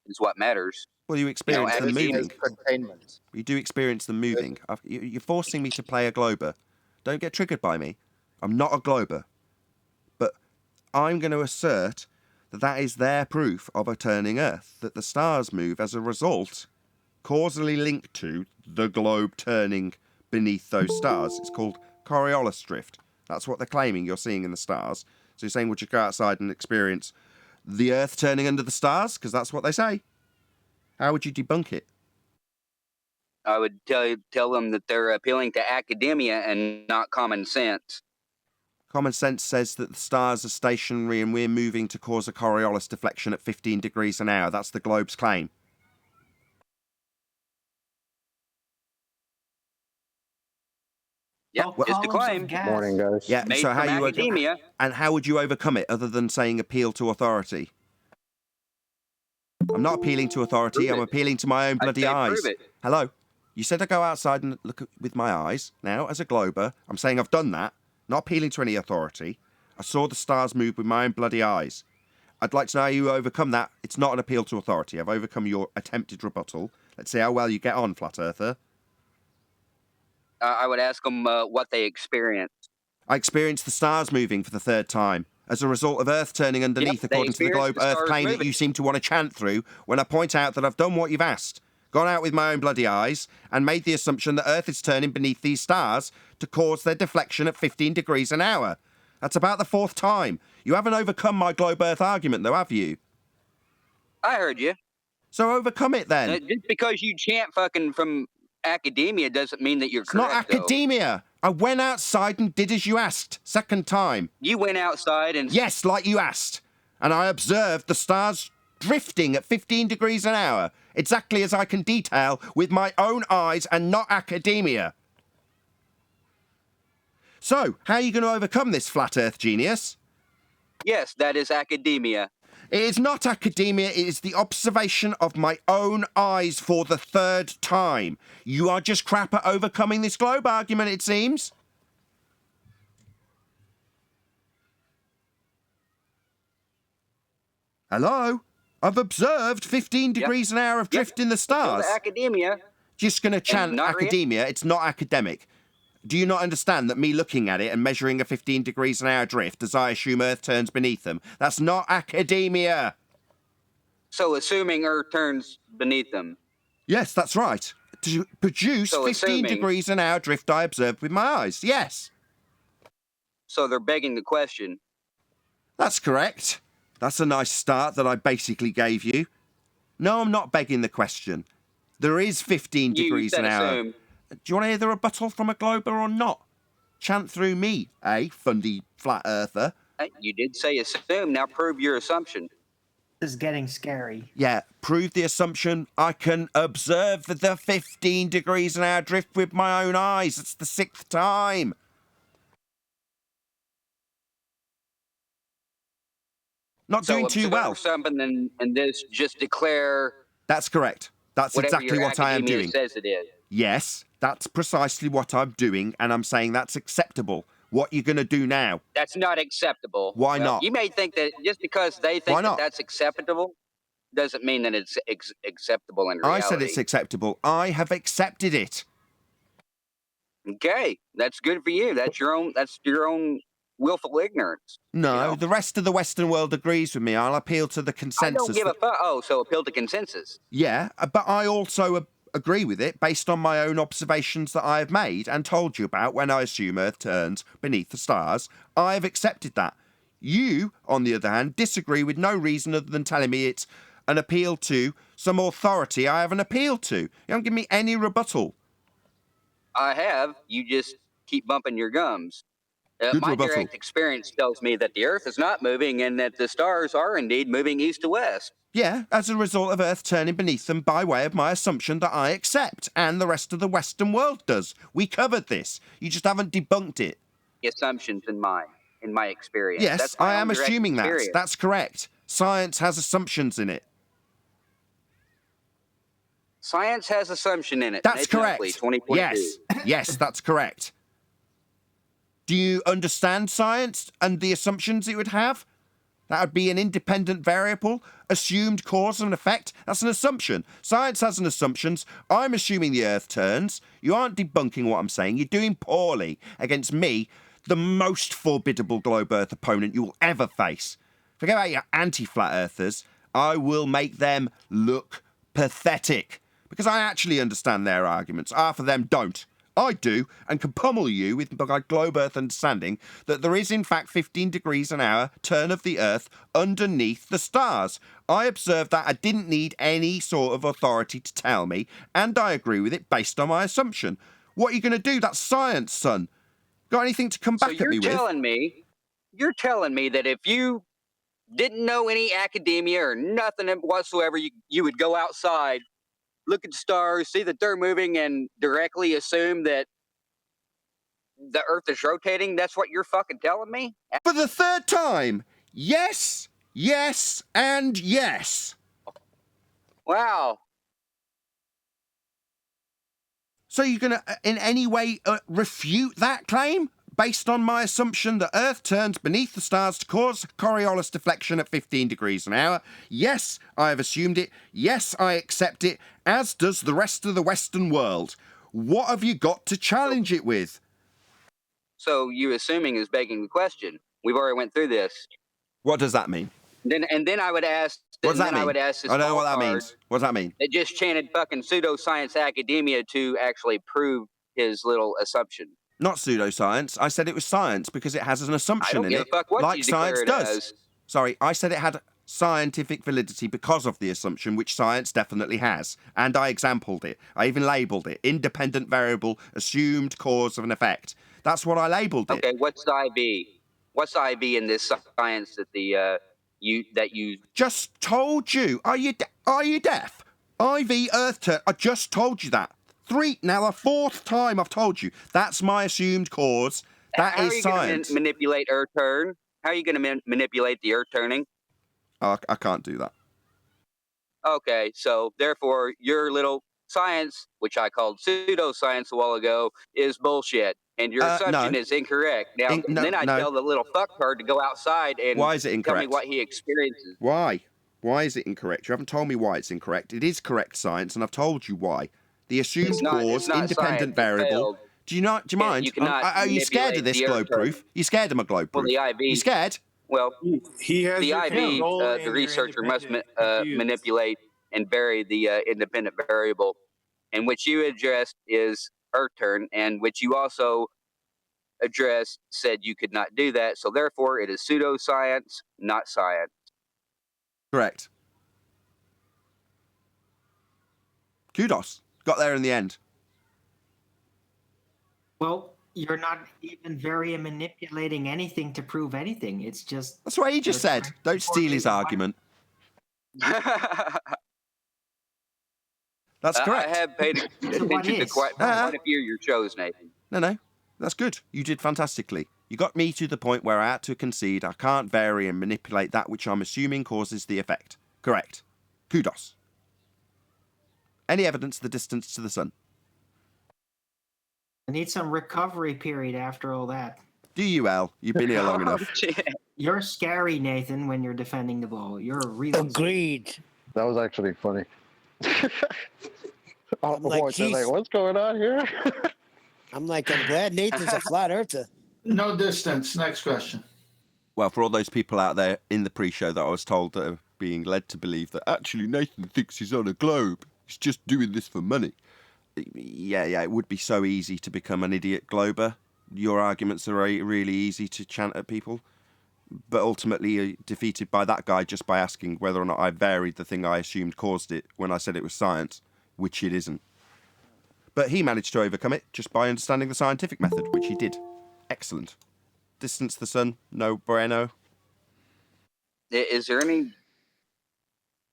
is what matters. Well, you experience them academia moving. Containment. You do experience them moving. You're forcing me to play a glober. Don't get triggered by me. I'm not a glober. But I'm going to assert that that is their proof of a turning Earth, that the stars move as a result, causally linked to the globe turning beneath those stars. It's called Coriolis drift. That's what they're claiming you're seeing in the stars. So you're saying, would you go outside and experience the Earth turning under the stars? Because that's what they say. How would you debunk it? I would tell them that they're appealing to academia and not common sense. Common sense says that the stars are stationary and we're moving to cause a Coriolis deflection at 15 degrees an hour. That's the globe's claim. Yeah, it's the claim. Morning, guys. Yeah, Made so from how academia. and how would you overcome it other than saying appeal to authority? I'm not appealing to authority. Prove I'm it. appealing to my own I'd bloody say eyes. prove it. Hello? You said I go outside and look with my eyes. Now, as a glober, I'm saying I've done that. Not appealing to any authority. I saw the stars move with my own bloody eyes. I'd like to know how you overcome that. It's not an appeal to authority. I've overcome your attempted rebuttal. Let's see how well you get on, Flat Earther. I would ask them what they experienced. I experienced the stars moving for the third time as a result of Earth turning underneath, Yep, they according to the experienced globe the Earth stars claim that moving. you seem to want to chant through when I point out that I've done what you've asked. Gone out with my own bloody eyes and made the assumption that Earth is turning beneath these stars to cause their deflection at 15 degrees an hour. That's about the fourth time. You haven't overcome my globe Earth argument, though, have you? I heard you. So overcome it then. Just because you chant fucking from academia doesn't mean that you're It's not correct, though. academia. I went outside and did as you asked. Second time. You went outside and Yes, like you asked. And I observed the stars drifting at 15 degrees an hour, exactly as I can detail with my own eyes and not academia. So, how are you going to overcome this flat Earth genius? yes, that is academia. It is not academia, it is the observation of my own eyes for the third time. You are just crap at overcoming this globe argument, it seems. Hello? I've observed 15 degrees an hour of drift in the stars. Still academia. Just going to chant not academia. It's not academic. Do you not understand that me looking at it and measuring a 15 degrees an hour drift as I assume Earth turns beneath them, that's not academia. So assuming Earth turns beneath them. Yes, that's right. To produce So 15 assuming- degrees an hour drift I observed with my eyes. Yes. So they're begging the question. That's correct. That's a nice start that I basically gave you. No, I'm not begging the question. There is 15 You degrees said an hour. assume. Do you want to hear the rebuttal from a glober or not? Chant through me, fundy flat earther. You did say assume. Now prove your assumption. This is getting scary. Yeah, prove the assumption. I can observe the 15 degrees an hour drift with my own eyes. It's the 6th time. Not doing too well. Something and this just declare. That's correct. That's exactly what I am doing. Says it is. Yes, that's precisely what I'm doing, and I'm saying that's acceptable. What are you going to do now? That's not acceptable. Why not? You may think that just because they think that that's acceptable doesn't mean that it's acceptable in reality. I said it's acceptable. I have accepted it. Okay, that's good for you. That's your own willful ignorance. No, you know? The rest of the Western world agrees with me. I'll appeal to the consensus. I don't give a fuck. Oh, so appeal to consensus. Yeah, but I also agree with it based on my own observations that I have made and told you about when I assume Earth turns beneath the stars. I have accepted that. You, on the other hand, disagree with no reason other than telling me it's an appeal to some authority I haven't appealed to. You don't give me any rebuttal. I have. You just keep bumping your gums. My rebuttal. direct experience tells me that the Earth is not moving and that the stars are indeed moving east to west. Yeah, as a result of Earth turning beneath them by way of my assumption that I accept, and the rest of the Western world does. We covered this. You just haven't debunked it. Assumptions in my experience. Yes, That's my I am own direct assuming that. experience. That's correct. Science has assumptions in it. Science has assumption in it. That's Nathan correct. Oakley, 2022. Yes, yes, that's correct. Do you understand science and the assumptions it would have? That would be an independent variable, assumed cause and effect. That's an assumption. Science has an assumptions. I'm assuming the Earth turns. You aren't debunking what I'm saying. You're doing poorly against me, the most formidable globe Earth opponent you will ever face. Forget about your anti-flat earthers. I will make them look pathetic. Because I actually understand their arguments. Half of them don't. I do, and can pummel you with my globe Earth understanding that there is in fact 15 degrees an hour turn of the Earth underneath the stars. I observed that. I didn't need any sort of authority to tell me, and I agree with it based on my assumption. What are you going to do? That's science, son. Got anything to come back at me with? You're telling me that if you didn't know any academia or nothing whatsoever, you would go outside, look at the stars, see that they're moving, and directly assume that the Earth is rotating? That's what you're fucking telling me? For the third time, yes, yes, and yes. Wow. So you're going to, in any way, refute that claim? Based on my assumption that Earth turns beneath the stars to cause Coriolis deflection at 15 degrees an hour. Yes, I have assumed it. Yes, I accept it, as does the rest of the Western world. What have you got to challenge it with? So you assuming is begging the question. We've already went through this. What does that mean? Then I would ask. What does that mean? I would ask this I don't know what that card means. What does that mean? It just chanted fucking pseudoscience academia to actually prove his little assumption. Not pseudoscience. I said it was science because it has an assumption in it, like science does. Sorry, I said it had scientific validity because of the assumption, which science definitely has. And I exampled it. I even labelled it. Independent variable, assumed cause of an effect. That's what I labelled it. Okay, what's the IV? What's the IV in this science that you just told you? Are you deaf? IV Earth turn. I just told you that. Now the fourth time I've told you. That's my assumed cause. That is science. How are you going to manipulate Earth turn? How are you going to manipulate the Earth turning? I can't do that. Okay, so therefore your little science, which I called pseudoscience a while ago, is bullshit, and your assumption is incorrect. Now, then I tell the little fucktard to go outside and why is it incorrect? Tell me what he experiences. Why? Why is it incorrect? You haven't told me why it's incorrect. It is correct science, and I've told you why. The assumed cause, independent variable. Do you mind? Are you scared of this globe proof? You scared of my globe proof? Well, the IV. You scared? Well, he has the IV. The researcher must manipulate and vary the independent variable. And which you addressed is Earth turn, and which you also addressed said you could not do that. So therefore, it is pseudoscience, not science. Correct. Kudos. Got there in the end. Well, you're not even very manipulating anything to prove anything. It's just That's what he just said. Don't steal his argument. That's correct. I have paid attention to quite a few of your shows, Nathan. No. That's good. You did fantastically. You got me to the point where I had to concede I can't vary and manipulate that which I'm assuming causes the effect. Correct. Kudos. Any evidence of the distance to the sun? I need some recovery period after all that. Do you, Al? You've been here long enough. You're scary, Nathan, when you're defending the ball. You're really Agreed. That was actually funny. I'm like, what's going on here? I'm glad Nathan's a flat earther. No distance. Next question. Well, for all those people out there in the pre-show that I was told that are being led to believe that actually Nathan thinks he's on a globe, he's just doing this for money. Yeah, it would be so easy to become an idiot glober. Your arguments are really easy to chant at people, but ultimately you're defeated by that guy just by asking whether or not I varied the thing I assumed caused it when I said it was science, which it isn't. But he managed to overcome it just by understanding the scientific method, which he did. Excellent. Distance to the sun, no bueno. Is there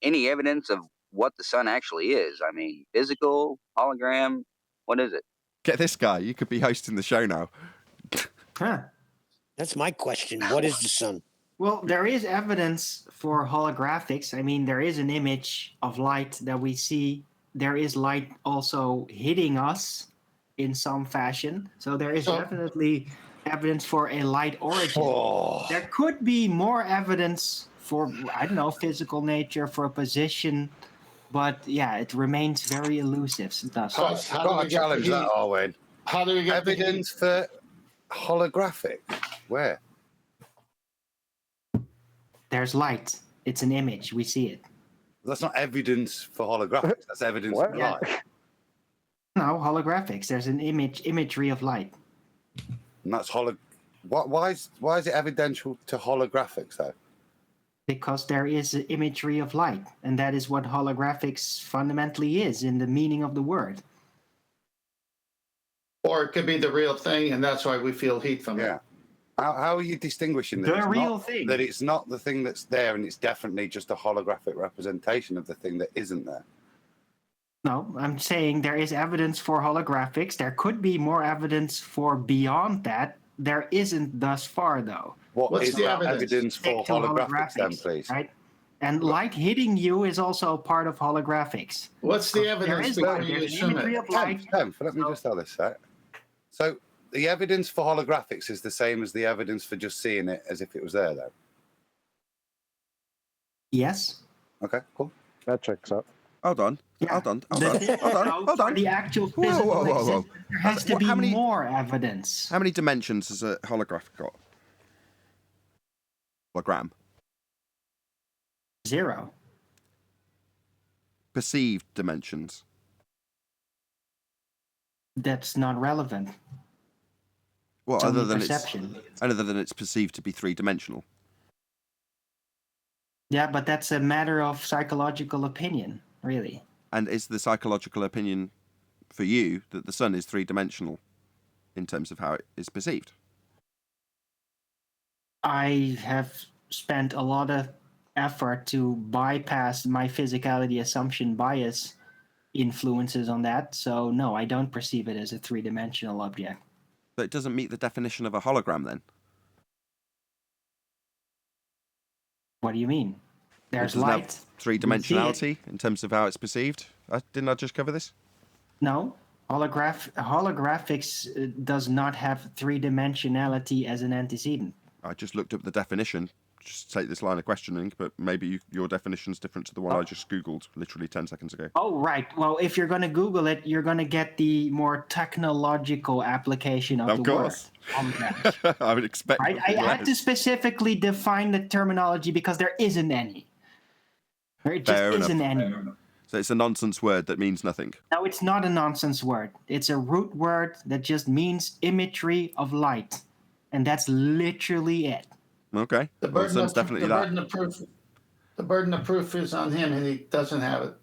any evidence of what the sun actually is? I mean, physical, hologram, what is it? Get this guy, you could be hosting the show now. Huh. That's my question. What is the sun? Well, there is evidence for holographics. I mean, there is an image of light that we see. There is light also hitting us in some fashion. So there is definitely evidence for a light origin. Oh. There could be more evidence for, I don't know, physical nature, for a position. But yeah, it remains very elusive. Thus. Got to challenge that, Owen. How do we get Evidence for holographic? Where? There's light. It's an image. We see it. That's not evidence for holographics. That's evidence for light. No, holographics. There's an imagery of light. And that's Why is it evidential to holographics though? Because there is an imagery of light, and that is what holographics fundamentally is in the meaning of the word. Or it could be the real thing, and that's why we feel heat from it. Yeah. How are you distinguishing that? The real thing. That it's not the thing that's there, and it's definitely just a holographic representation of the thing that isn't there. No, I'm saying there is evidence for holographics. There could be more evidence for beyond that. There isn't thus far, though. What's the evidence for holographics then, please? Right? And light hitting you is also part of holographics. What's the evidence before you assume it? Let me just tell this, right? So the evidence for holographics is the same as the evidence for just seeing it as if it was there, though? Yes. Okay, cool. That checks out. Hold on. Yeah. Hold on. The actual physical existence, there has to be how many, more evidence. How many dimensions has a holograph got? Hologram. 0. Perceived dimensions. That's not relevant. Well, It's other only than perception. it's perceived to be three-dimensional. Yeah, but that's a matter of psychological opinion, really. And is the psychological opinion for you that the sun is three-dimensional in terms of how it is perceived? I have spent a lot of effort to bypass my physicality assumption bias influences on that. So no, I don't perceive it as a three-dimensional object. But it doesn't meet the definition of a hologram then? What do you mean? There's It doesn't have light. three-dimensionality in terms of how it's perceived? Didn't I just cover this? No, holographics does not have three-dimensionality as an antecedent. I just looked up the definition. Just take this line of questioning, but maybe your definition's different to the one I just Googled literally 10 seconds ago. Oh, right. Well, if you're going to Google it, you're going to get the more technological application of the word. I would expect. Right? I had to specifically define the terminology because there isn't any. There just isn't any. So it's a nonsense word that means nothing. No, it's not a nonsense word. It's a root word that just means imagery of light. And that's literally it. Okay. The Well, burden, some's of, definitely the, that. burden of proof, the burden of proof is on him, and he doesn't have it.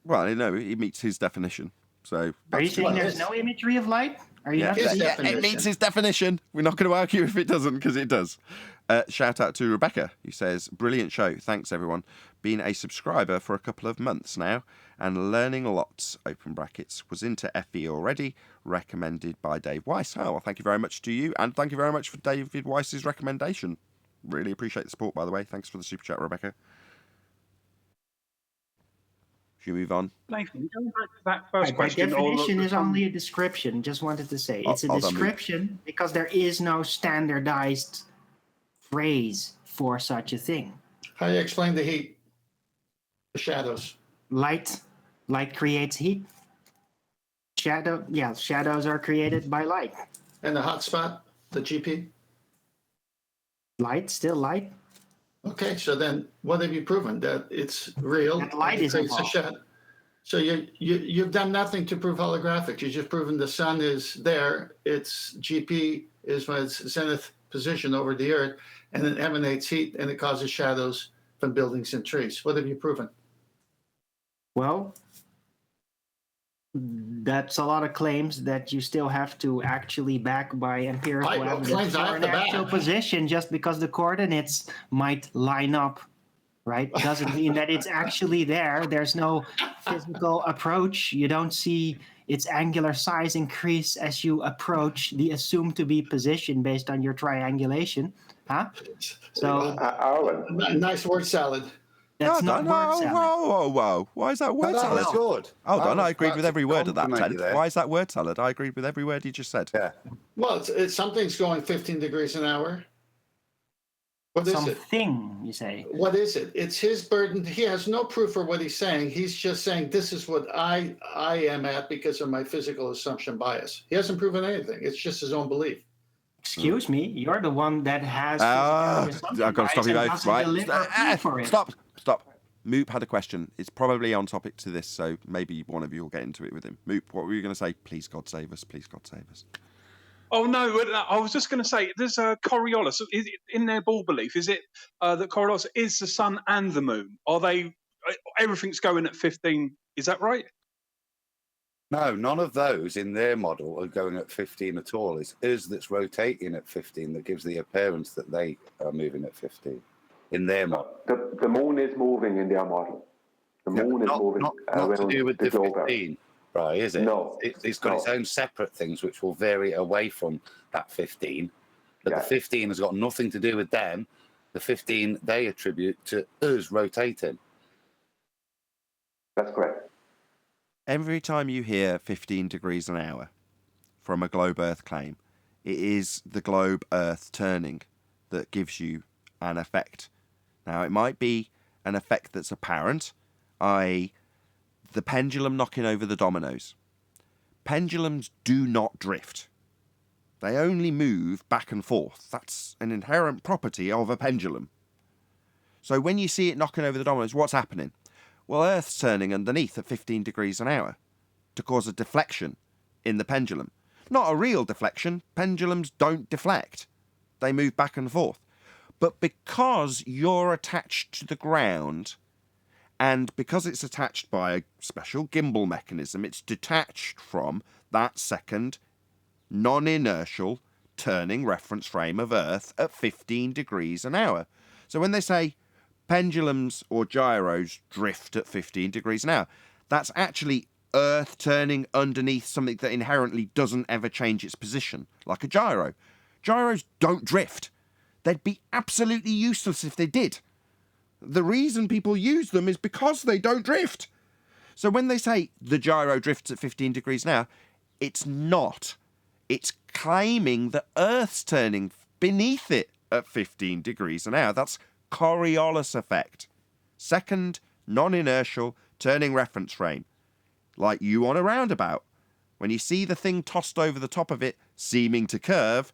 Well, no, he meets his definition. So Are you that's saying Well, there's it's- no imagery of light? Are you yeah, not His saying it definition. meets his definition. We're not going to argue if it doesn't, because it does. Shout out to Rebecca, who says, brilliant show. Thanks, everyone. Been a subscriber for a couple of months now and learning lots, open brackets. Was into FE already, recommended by Dave Weiss. Oh, well, thank you very much to you, and thank you very much for David Weiss's recommendation. Really appreciate the support, by the way. Thanks for the super chat, Rebecca. Should we move on? Nathan, going back to that first By question. definition is only a description. Just wanted to say it's a Hold on, Luke. description because there is no standardized phrase for such a thing. How do you explain the heat? The shadows. Light creates heat. Shadows are created by light. And the hot spot, the GP? Light, still light. Okay, so then what have you proven? That it's real? That light it is creates a involved. shadow. So you've done nothing to prove holographics. You've just proven the sun is there. Its GP is when its zenith position over the Earth, and it emanates heat, and it causes shadows from buildings and trees. What have you proven? Well, that's a lot of claims that you still have to actually back by empirical I know evidence claims I for have an to back. actual position. Just because the coordinates might line up, right, doesn't mean that it's actually there. There's no physical approach. You don't see its angular size increase as you approach the assumed to be position based on your triangulation. Huh? So Alan, Nice word salad. that's not word salad. Whoa. Why is that word That salad? was good. Hold That on, I was- agreed with that's a every word of that, compliment you Ted. there. Why is that word salad? I agreed with every word you just said. Yeah. Well, it's something's going 15 degrees an hour. What is it? Something, you say. What is it? It's his burden. He has no proof for what he's saying. He's just saying this is what I am at because of my physical assumption bias. He hasn't proven anything. It's just his own belief. Excuse me, you're the one that has. I've got to stop you both. Right. For it. Stop. Moop had a question. It's probably on topic to this, so maybe one of you will get into it with him. Moop, what were you going to say? Please, God save us. Please, God save us. Oh no! I was just going to say there's a Coriolis in their ball belief. Is it that Coriolis is the sun and the moon? Are they? Everything's going at 15. Is that right? No, none of those in their model are going at 15 at all. It's us that's rotating at 15 that gives the appearance that they are moving at 15 in their model. the moon is moving in their model. The moon is moving. Not to do with the 15, right, is it? No. It's got its own separate things which will vary away from that 15. But the 15 has got nothing to do with them. The 15 they attribute to us rotating. That's correct. Every time you hear 15 degrees an hour from a globe Earth claim, it is the globe Earth turning that gives you an effect. Now, it might be an effect that's apparent, i.e. the pendulum knocking over the dominoes. Pendulums do not drift. They only move back and forth. That's an inherent property of a pendulum. So when you see it knocking over the dominoes, what's happening? Well, Earth's turning underneath at 15 degrees an hour to cause a deflection in the pendulum. Not a real deflection. Pendulums don't deflect. They move back and forth. But because you're attached to the ground, and because it's attached by a special gimbal mechanism, it's detached from that second non-inertial turning reference frame of Earth at 15 degrees an hour. So when they say pendulums or gyros drift at 15 degrees an hour, that's actually Earth turning underneath something that inherently doesn't ever change its position, like a gyro. Gyros don't drift. They'd be absolutely useless if they did. The reason people use them is because they don't drift. So when they say the gyro drifts at 15 degrees an hour, it's not. It's claiming that Earth's turning beneath it at 15 degrees an hour. That's Coriolis effect. Second, non-inertial turning reference frame. Like you on a roundabout. When you see the thing tossed over the top of it, seeming to curve,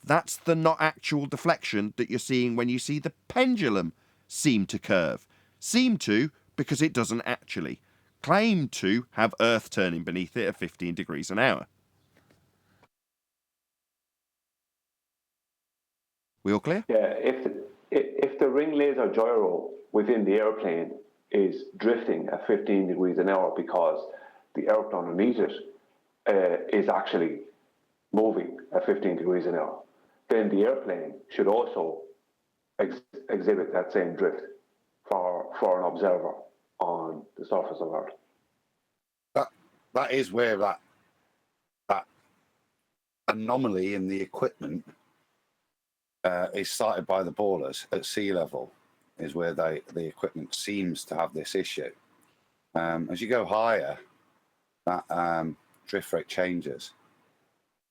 that's the not actual deflection that you're seeing when you see the pendulum seem to curve. Seem to, because it doesn't actually. claim to have Earth turning beneath it at 15 degrees an hour. We all clear? Yeah, if the ring laser gyro within the airplane is drifting at 15 degrees an hour because the earth underneath it is actually moving at 15 degrees an hour, then the airplane should also exhibit that same drift for an observer on the surface of Earth. That is where that anomaly in the equipment is cited by the ballers at sea level, is where the equipment seems to have this issue. As you go higher, that drift rate changes,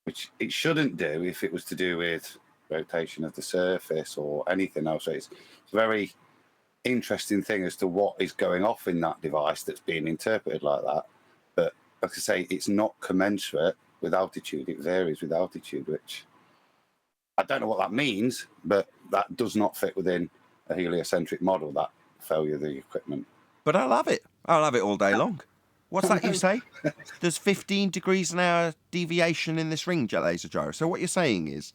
which it shouldn't do if it was to do with rotation of the surface or anything else. It's a very interesting thing as to what is going off in that device that's being interpreted like that. But like I say, it's not commensurate with altitude. It varies with altitude, which I don't know what that means, but that does not fit within a heliocentric model, that failure of the equipment. But I love it. I love it all day long. What's that you say? There's 15 degrees an hour deviation in this ring laser gyro. So what you're saying is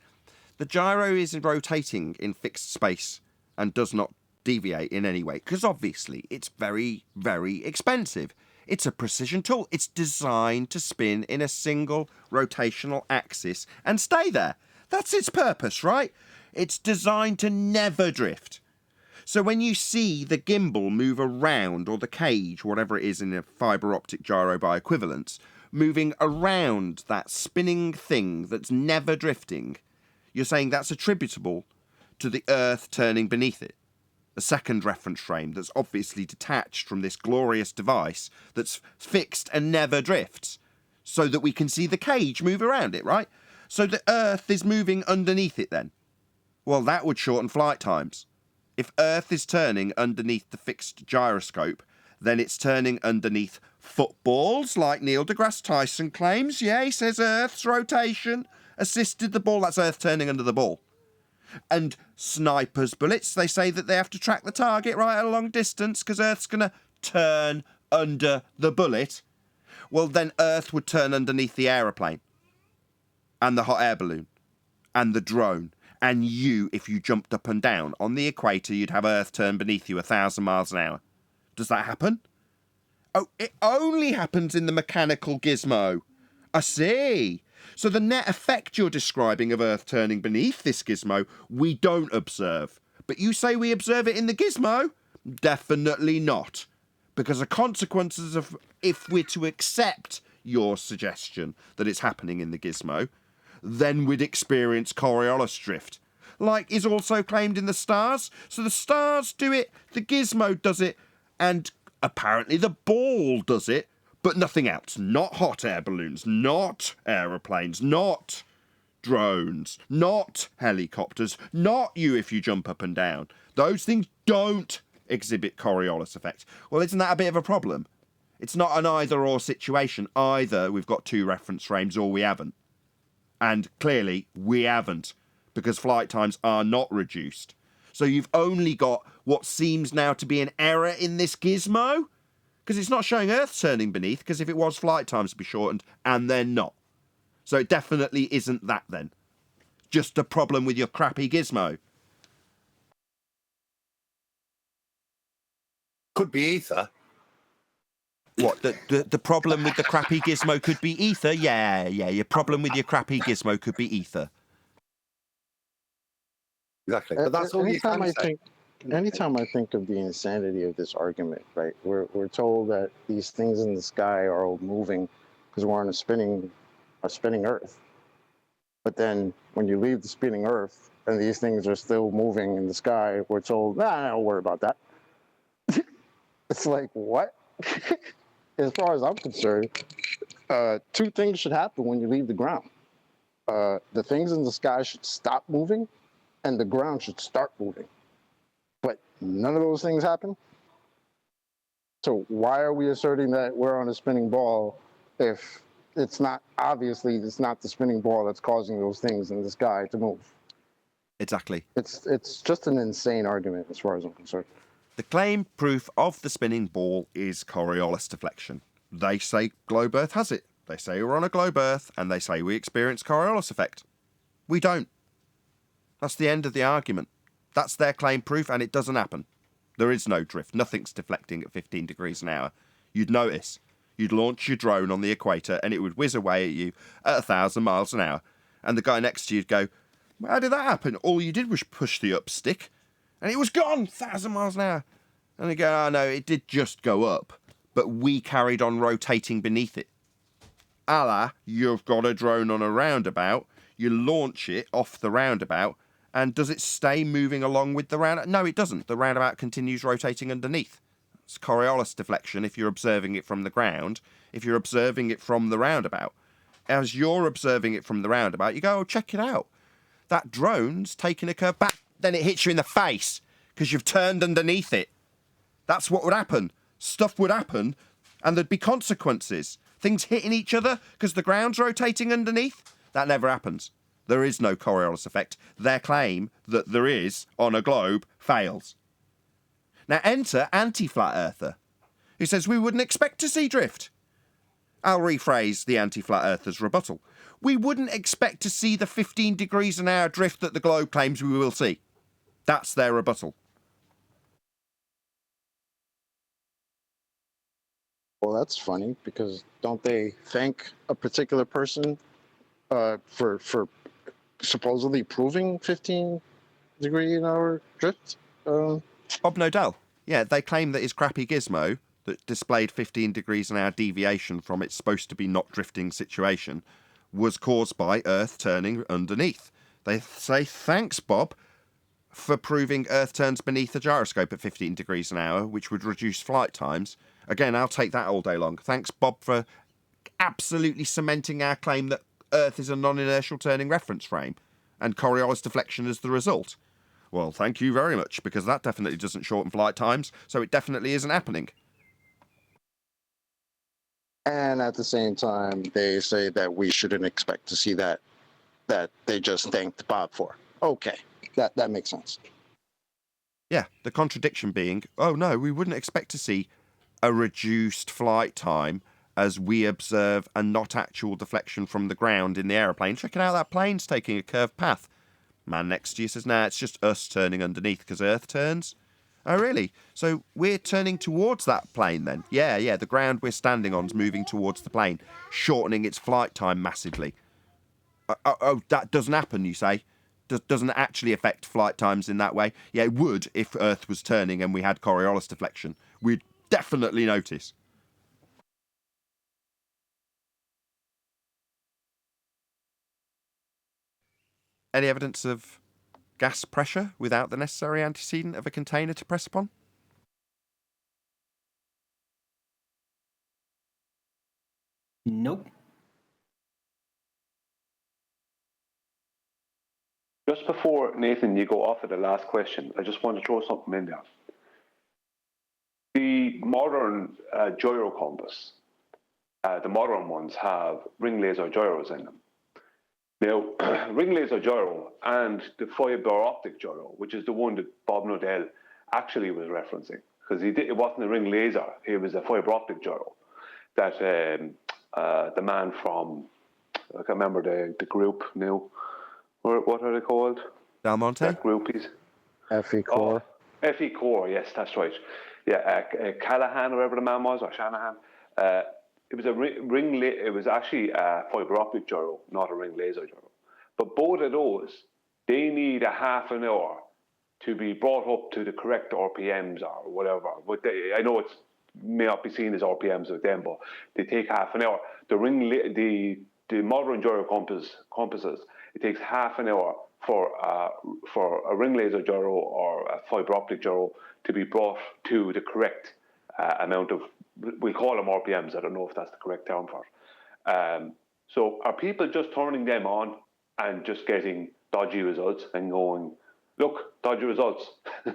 the gyro is rotating in fixed space and does not deviate in any way, because obviously it's very, very expensive. It's a precision tool. It's designed to spin in a single rotational axis and stay there. That's its purpose, right? It's designed to never drift. So when you see the gimbal move around, or the cage, whatever it is in a fibre optic gyro by equivalence, moving around that spinning thing that's never drifting, you're saying that's attributable to the Earth turning beneath it. A second reference frame that's obviously detached from this glorious device that's fixed and never drifts, so that we can see the cage move around it, right? So the Earth is moving underneath it then. Well, that would shorten flight times. If Earth is turning underneath the fixed gyroscope, then it's turning underneath footballs, like Neil deGrasse Tyson claims. Yeah, he says Earth's rotation assisted the ball. That's Earth turning under the ball. And snipers' bullets, they say that they have to track the target right at a long distance because Earth's going to turn under the bullet. Well, then Earth would turn underneath the aeroplane and the hot air balloon and the drone. And you, if you jumped up and down on the equator, you'd have Earth turn beneath you 1,000 miles an hour. Does that happen? Oh, it only happens in the mechanical gizmo. I see. So the net effect you're describing of Earth turning beneath this gizmo, we don't observe. But you say we observe it in the gizmo? Definitely not. Because the consequences of, if we're to accept your suggestion that it's happening in the gizmo, then we'd experience Coriolis drift, like is also claimed in the stars. So the stars do it, the gizmo does it, and apparently the ball does it, but nothing else. Not hot air balloons, not aeroplanes, not drones, not helicopters, not you if you jump up and down. Those things don't exhibit Coriolis effect. Well, isn't that a bit of a problem? It's not an either-or situation. Either we've got two reference frames or we haven't. And clearly, we haven't, because flight times are not reduced. So you've only got what seems now to be an error in this gizmo, because it's not showing Earth turning beneath, because if it was, flight times would be shortened, and they're not. So it definitely isn't that then. Just a problem with your crappy gizmo. Could be ether. What, the problem with the crappy gizmo could be ether? Yeah, your problem with your crappy gizmo could be ether. Exactly, but that's all you can say. Anytime I think of the insanity of this argument, right, we're told that these things in the sky are all moving because we're on a spinning Earth. But then when you leave the spinning Earth and these things are still moving in the sky, we're told, don't worry about that. It's like, what? As far as I'm concerned, two things should happen when you leave the ground. The things in the sky should stop moving, and the ground should start moving. But none of those things happen. So why are we asserting that we're on a spinning ball if it's not the spinning ball that's causing those things in the sky to move? Exactly. It's just an insane argument as far as I'm concerned. The claim proof of the spinning ball is Coriolis deflection. They say globe Earth has it. They say we're on a globe Earth, and they say we experience Coriolis effect. We don't. That's the end of the argument. That's their claim proof, and it doesn't happen. There is no drift. Nothing's deflecting at 15 degrees an hour. You'd notice. You'd launch your drone on the equator, and it would whiz away at you at 1,000 miles an hour. And the guy next to you'd go, how did that happen? All you did was push the up stick, and it was gone, 1,000 miles an hour. And they go, oh no, it did just go up, but we carried on rotating beneath it. You've got a drone on a roundabout, you launch it off the roundabout, and does it stay moving along with the roundabout? No, it doesn't. The roundabout continues rotating underneath. It's Coriolis deflection if you're observing it from the ground. If you're observing it from the roundabout, as you're observing it from the roundabout, you go, oh, check it out. That drone's taking a curve back, then it hits you in the face because you've turned underneath it. That's what would happen. Stuff would happen, and there'd be consequences. Things hitting each other because the ground's rotating underneath. That never happens. There is no Coriolis effect. Their claim that there is on a globe fails. Now enter anti-flat earther, who says we wouldn't expect to see drift. I'll rephrase the anti-flat earther's rebuttal. We wouldn't expect to see the 15 degrees an hour drift that the globe claims we will see. That's their rebuttal. Well, that's funny, because don't they thank a particular person for supposedly proving 15 degree an hour drift? Bob Nodell. Yeah, they claim that his crappy gizmo that displayed 15 degrees an hour deviation from its supposed to be not drifting situation was caused by Earth turning underneath. They say, thanks, Bob, for proving Earth turns beneath the gyroscope at 15 degrees an hour, which would reduce flight times. Again, I'll take that all day long. Thanks, Bob, for absolutely cementing our claim that Earth is a non-inertial turning reference frame, and Coriolis deflection as the result. Well, thank you very much, because that definitely doesn't shorten flight times, so it definitely isn't happening. And at the same time, they say that we shouldn't expect to see that they just thanked Bob for. Okay, that makes sense. Yeah, the contradiction being, oh no, we wouldn't expect to see a reduced flight time as we observe a not actual deflection from the ground in the aeroplane. Check it out, that plane's taking a curved path. Man next to you says, nah, it's just us turning underneath because Earth turns. Oh, really? So we're turning towards that plane then? Yeah, the ground we're standing on is moving towards the plane, shortening its flight time massively. Oh, that doesn't happen, you say? Doesn't actually affect flight times in that way? Yeah, it would if Earth was turning and we had Coriolis deflection. We'd definitely notice. Any evidence of gas pressure without the necessary antecedent of a container to press upon? Nope. Just before, Nathan, you go off at the last question, I just want to throw something in there. The modern gyro compass, the modern ones have ring laser gyros in them. Now, ring laser gyro and the fiber optic gyro, which is the one that Bob Nodell actually was referencing, because it wasn't a ring laser, it was a fiber optic gyro that the man from, I can't remember the group now, what are they called? Del Monte? That groupies. FE Core. Oh, FE Core, yes, that's right. Yeah, Callahan, or whatever the man was, or Shanahan. It was it was actually a fiber optic gyro, not a ring laser gyro. But both of those, they need a half an hour to be brought up to the correct RPMs or whatever. But I know it may not be seen as RPMs with them, but they take half an hour. The modern gyro compasses, it takes half an hour for a ring laser gyro or a fiber optic gyro to be brought to the correct amount of, we'll call them RPMs, I don't know if that's the correct term for it. So are people just turning them on and just getting dodgy results and going, look, dodgy results? Do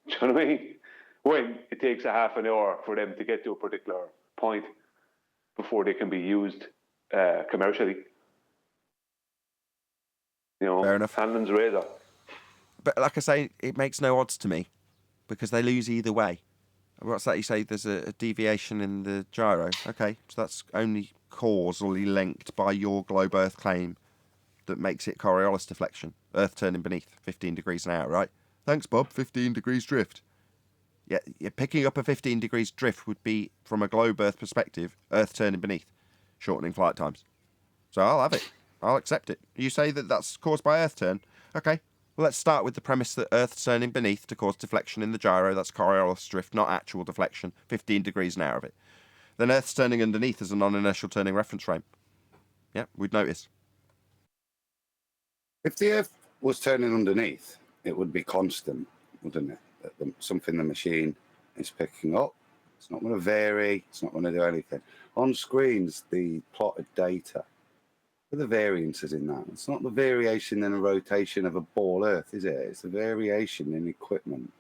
you know what I mean? When it takes a half an hour for them to get to a particular point before they can be used commercially. You know, fair enough. Hanlon's razor. But like I say, it makes no odds to me. because they lose either way. What's that? You say there's a deviation in the gyro. Okay, so that's only causally linked by your globe Earth claim that makes it Coriolis deflection. Earth turning beneath 15 degrees an hour, right? Thanks, Bob. 15 degrees drift. Yeah, you're picking up a 15 degrees drift would be, from a globe Earth perspective, Earth turning beneath, shortening flight times. So I'll have it. I'll accept it. You say that that's caused by Earth turn. Okay. Well, let's start with the premise that Earth's turning beneath to cause deflection in the gyro. That's Coriolis drift, not actual deflection. 15 degrees an hour of it. Then Earth's turning underneath as a non-inertial turning reference frame. Yeah, we'd notice. If the Earth was turning underneath, it would be constant, wouldn't it? Something the machine is picking up. It's not going to vary. It's not going to do anything. On screens, the plotted data, the variances in that. It's not the variation in the rotation of a ball Earth, is it? It's the variation in equipment.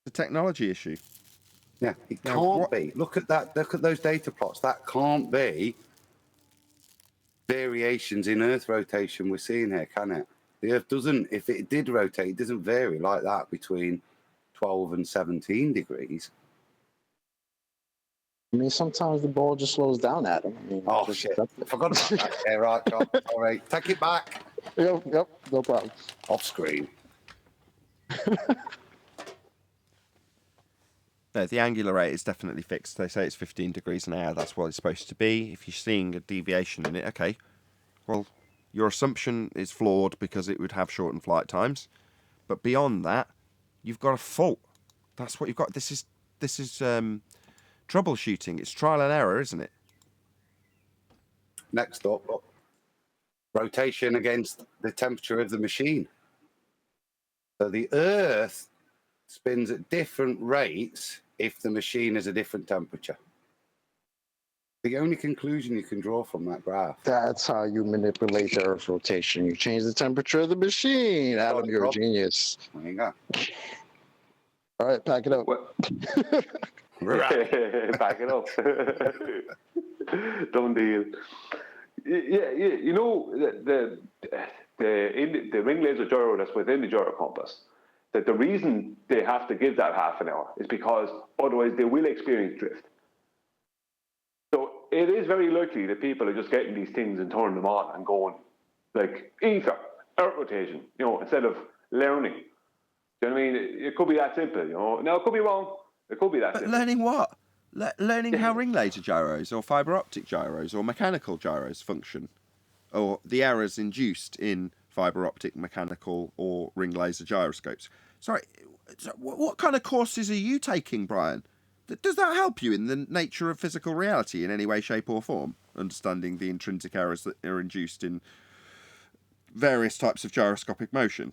The technology issue. Yeah, it can't be. Look at that. Look at those data plots. That can't be variations in Earth rotation we're seeing here, can it? The Earth doesn't, if it did rotate, it doesn't vary like that between 12 and 17 degrees. I mean, sometimes the ball just slows down at him. I mean, oh, shit. I forgot about that. Yeah, right, John. All right. Take it back. Yep, no problem. Off screen. No, the angular rate is definitely fixed. They say it's 15 degrees an hour. That's what it's supposed to be. If you're seeing a deviation in it, okay. Well, your assumption is flawed because it would have shortened flight times. But beyond that, you've got a fault. That's what you've got. This is troubleshooting. It's trial and error, isn't it? Next up, rotation against the temperature of the machine. So the Earth spins at different rates if the machine is a different temperature. The only conclusion you can draw from that graph. That's how you manipulate the Earth's rotation. You change the temperature of the machine. Adam, you're a genius. There you go. All right, pack it up. Back it up. Done deal. Yeah, you know, the ring laser gyro that's within the gyro compass, that the reason they have to give that half an hour is because otherwise they will experience drift. So it is very likely that people are just getting these things and turning them on and going, like, ether, Earth rotation, you know, instead of learning. Do you know what I mean? It could be that simple, you know. Now, it could be wrong. It could be that simple. But learning what? Learning how ring laser gyros or fibre optic gyros or mechanical gyros function, or the errors induced in fibre optic, mechanical or ring laser gyroscopes. Sorry, what kind of courses are you taking, Brian? Does that help you in the nature of physical reality in any way, shape or form? Understanding the intrinsic errors that are induced in various types of gyroscopic motion?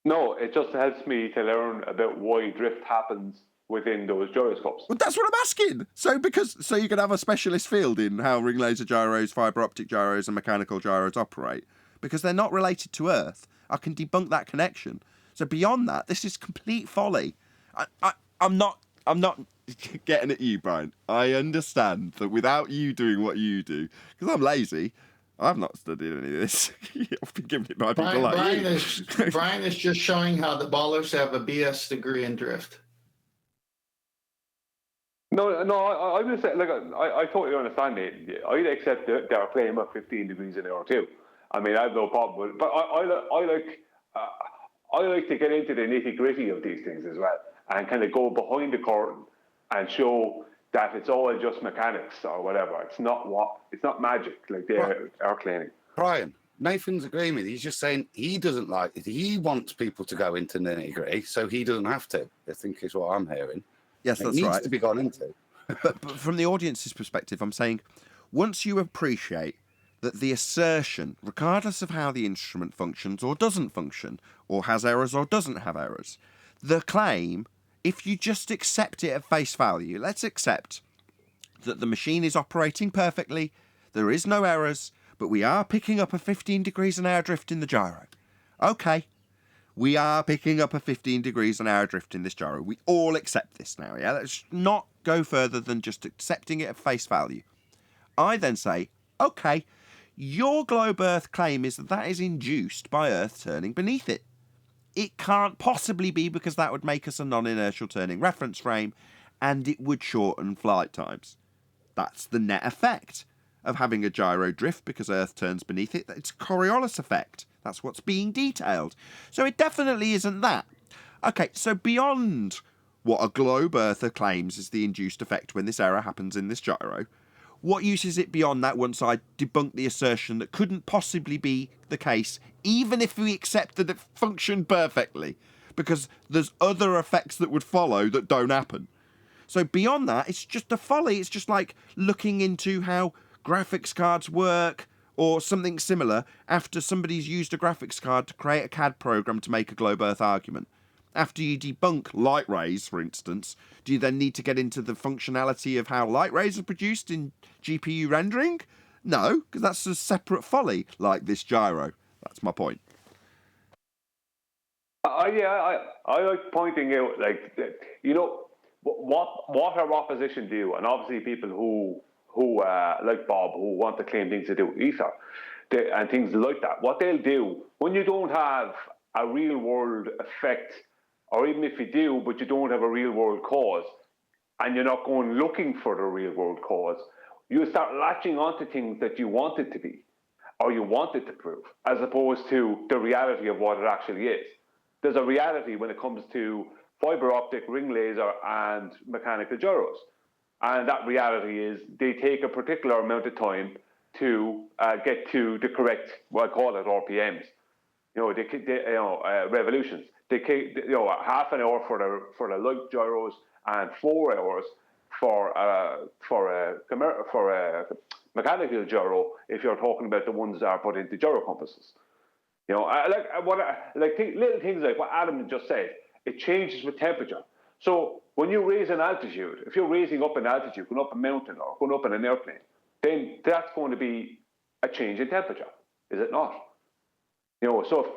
No, it just helps me to learn about why drift happens within those gyroscopes. Well, that's what I'm asking. So you can have a specialist field in how ring laser gyros, fibre optic gyros, and mechanical gyros operate, because they're not related to Earth. I can debunk that connection. So beyond that, this is complete folly. I'm not getting at you, Brian. I understand that without you doing what you do, because I'm lazy, I've not studied any of this. I've been given it by people like you. Brian is just showing how the ballers have a BS degree in drift. No, I'm just saying, like, I totally understand it. I'd accept that they're playing at 15 degrees an hour too. I mean, I have no problem with it. But I like to get into the nitty gritty of these things as well, and kind of go behind the curtain and show that it's all just mechanics or whatever. It's not magic like they are claiming. Brian, Nathan's agreeing with you. He's just saying he doesn't like it. He wants people to go into nitty gritty, so he doesn't have to. I think is what I'm hearing. Yes, that's right. It right. needs to be gone into. But from the audience's perspective, I'm saying, once you appreciate that the assertion, regardless of how the instrument functions or doesn't function, or has errors or doesn't have errors, the claim, if you just accept it at face value, let's accept that the machine is operating perfectly, there is no errors, but we are picking up a 15 degrees an hour drift in the gyro. Okay, we are picking up a 15 degrees an hour drift in this gyro. We all accept this now, yeah? Let's not go further than just accepting it at face value. I then say, okay, Your globe Earth claim is that that is induced by Earth turning beneath it. It can't possibly be, because that would make us a non-inertial turning reference frame, and it would shorten flight times. That's the net effect of having a gyro drift because Earth turns beneath it. It's a Coriolis effect. That's what's being detailed. So it definitely isn't that. Okay, so beyond what a globe Earther claims is the induced effect when this error happens in this gyro, what use is it beyond that once I debunk the assertion that couldn't possibly be the case, even if we accept that it functioned perfectly? Because there's other effects that would follow that don't happen. So beyond that, it's just a folly. It's just like looking into how graphics cards work or something similar after somebody's used a graphics card to create a CAD program to make a globe Earth argument. After you debunk light rays, for instance, do you then need to get into the functionality of how light rays are produced in GPU rendering? No, because that's a separate folly, like this gyro. That's my point. I like pointing out, like, you know, what our opposition do, and obviously people who like Bob, who want to claim things to do with ether and things like that. What they'll do when you don't have a real world effect, or even if you do, but you don't have a real world cause, and you're not going looking for the real world cause, you start latching onto things that you want it to be, or you want it to prove, as opposed to the reality of what it actually is. There's a reality when it comes to fiber optic, ring laser, and mechanical gyros. And that reality is they take a particular amount of time to get to the correct, well, I call it RPMs. You know, revolutions. They take, you know, half an hour for the light gyros and 4 hours for a mechanical gyro, if you're talking about the ones that are put into gyro compasses. You know, little things like what Adam just said. It changes with temperature. So when you raise an altitude, if you're raising up an altitude, going up a mountain or going up in an airplane, then that's going to be a change in temperature, is it not? You know, so if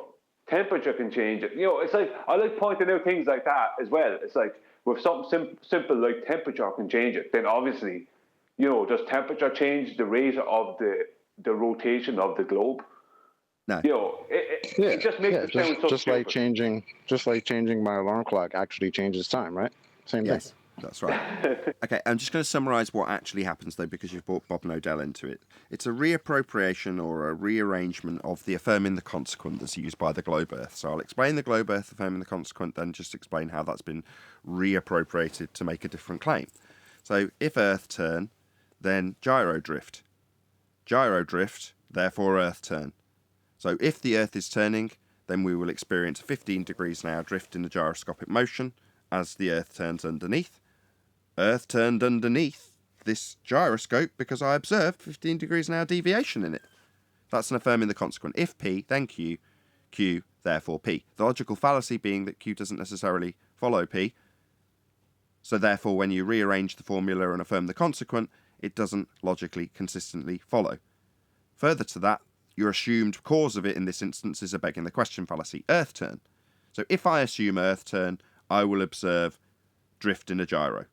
temperature can change it, you know, it's like, I like pointing out things like that as well. It's like, with something simple like temperature can change it, then obviously, you know, does temperature change the rate of the rotation of the globe? No. You know, it just makes it sound so just stupid. like changing my alarm clock actually changes time, right? Same thing. Yes, that's right. Okay, I'm just going to summarise what actually happens, though, because you've brought Bob Nodell into it. It's a reappropriation or a rearrangement of the affirming the consequent that's used by the globe Earth. So I'll explain the globe Earth affirming the consequent, then just explain how that's been reappropriated to make a different claim. So if Earth turn, then gyro drift. Gyro drift, therefore Earth turn. So if the Earth is turning, then we will experience a 15 degrees an hour drift in the gyroscopic motion as the Earth turns underneath. Earth turned underneath this gyroscope because I observed 15 degrees an hour deviation in it. That's an affirming the consequent. If P, then Q, Q, therefore P. The logical fallacy being that Q doesn't necessarily follow P. So therefore, when you rearrange the formula and affirm the consequent, it doesn't logically consistently follow. Further to that, your assumed cause of it in this instance is a begging the question fallacy, Earth turn. So if I assume Earth turn, I will observe drift in a gyro.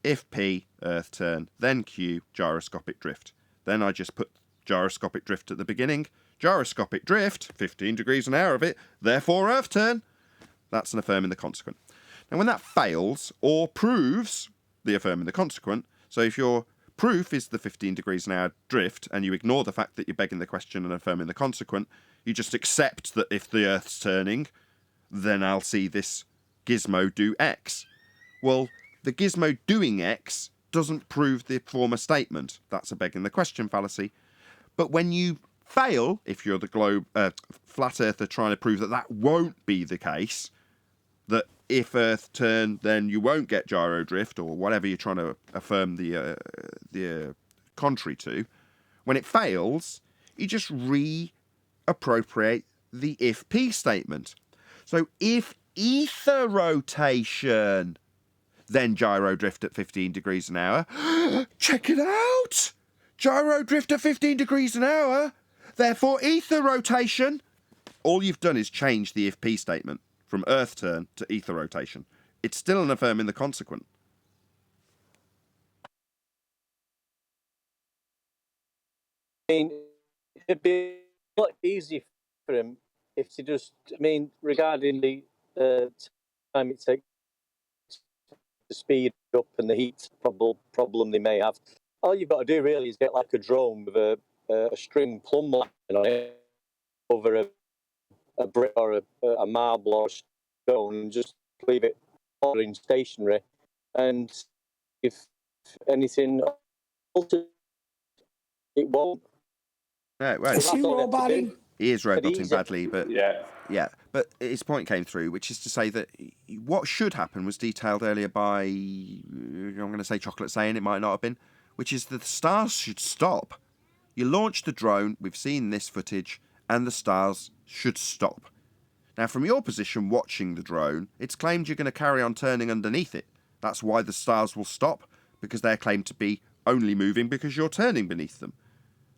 If P, Earth turn, then Q, gyroscopic drift. Then I just put gyroscopic drift at the beginning. Gyroscopic drift, 15 degrees an hour of it, therefore Earth turn. That's an affirming the consequent. Now when that fails or proves the affirming the consequent, so if your proof is the 15 degrees an hour drift, and you ignore the fact that you're begging the question and affirming the consequent, you just accept that if the Earth's turning, then I'll see this gizmo do X. Well, the gizmo doing X doesn't prove the former statement. That's a begging the question fallacy. But when you fail, if you're the flat earther trying to prove that that won't be the case, that if Earth turn, then you won't get gyro drift or whatever you're trying to affirm the contrary to. When it fails, you just reappropriate the if P statement. So if ether rotation, then gyro drift at 15 degrees an hour. Check it out! Gyro drift at 15 degrees an hour. Therefore, ether rotation. All you've done is change the if P statement from Earth turn to ether rotation. It's still an affirming the consequent. I mean, it'd be a lot easier for him if he just, I mean, regarding the time it takes to speed up and the heat problem they may have, all you've got to do really is get like a drone with a string plumb line on it over a brick or a marble or a stone and just leave it in stationary. And if anything alters, it won't. No, it won't. Is he roboting? He is roboting badly, but yeah. But his point came through, which is to say that what should happen was detailed earlier by, I'm going to say Chocolate saying, it might not have been, which is that the stars should stop. You launch the drone, we've seen this footage, and the stars should stop. Now, from your position watching the drone, it's claimed you're going to carry on turning underneath it. That's why the stars will stop, because they're claimed to be only moving because you're turning beneath them.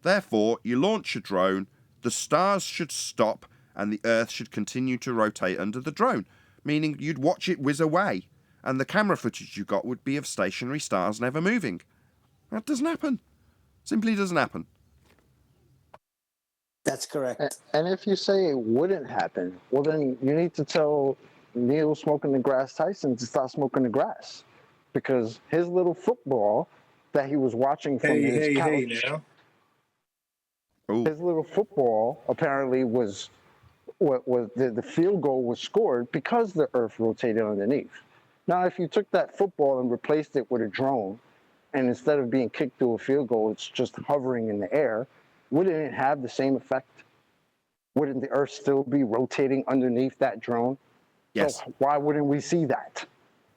Therefore, you launch a drone, the stars should stop, and the Earth should continue to rotate under the drone, meaning you'd watch it whiz away, and the camera footage you got would be of stationary stars never moving. That doesn't happen. Simply doesn't happen. That's correct. And if you say it wouldn't happen, well, then you need to tell Neil smoking the grass Tyson to stop smoking the grass, because his little football that he was watching from his couch, his little football apparently was the field goal was scored because the Earth rotated underneath. Now, if you took that football and replaced it with a drone, and instead of being kicked through a field goal, it's just hovering in the air, wouldn't it have the same effect? Wouldn't the Earth still be rotating underneath that drone? Yes. So why wouldn't we see that?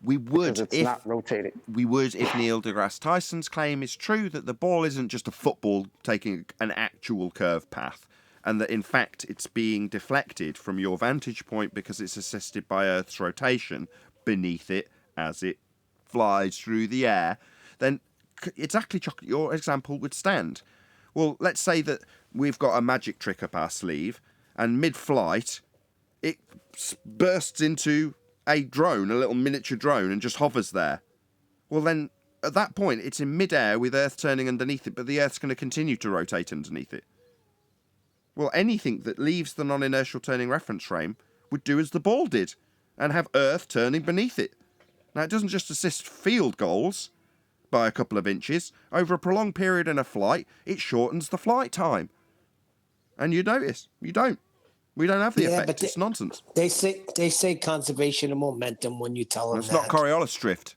We would if it's not rotating. We would if Neil deGrasse Tyson's claim is true, that the ball isn't just a football taking an actual curved path, and that in fact it's being deflected from your vantage point because it's assisted by Earth's rotation beneath it as it flies through the air. Then exactly, your example would stand. Well, let's say that we've got a magic trick up our sleeve, and mid-flight, it bursts into a drone, a little miniature drone, and just hovers there. Well, then, at that point, it's in mid-air with Earth turning underneath it, but the Earth's going to continue to rotate underneath it. Well, anything that leaves the non-inertial turning reference frame would do as the ball did, and have Earth turning beneath it. Now, it doesn't just assist field goals by a couple of inches. Over a prolonged period in a flight, it shortens the flight time. And you notice, we don't have the effect. It's nonsense. They say conservation of momentum when you tell them it's not Coriolis drift.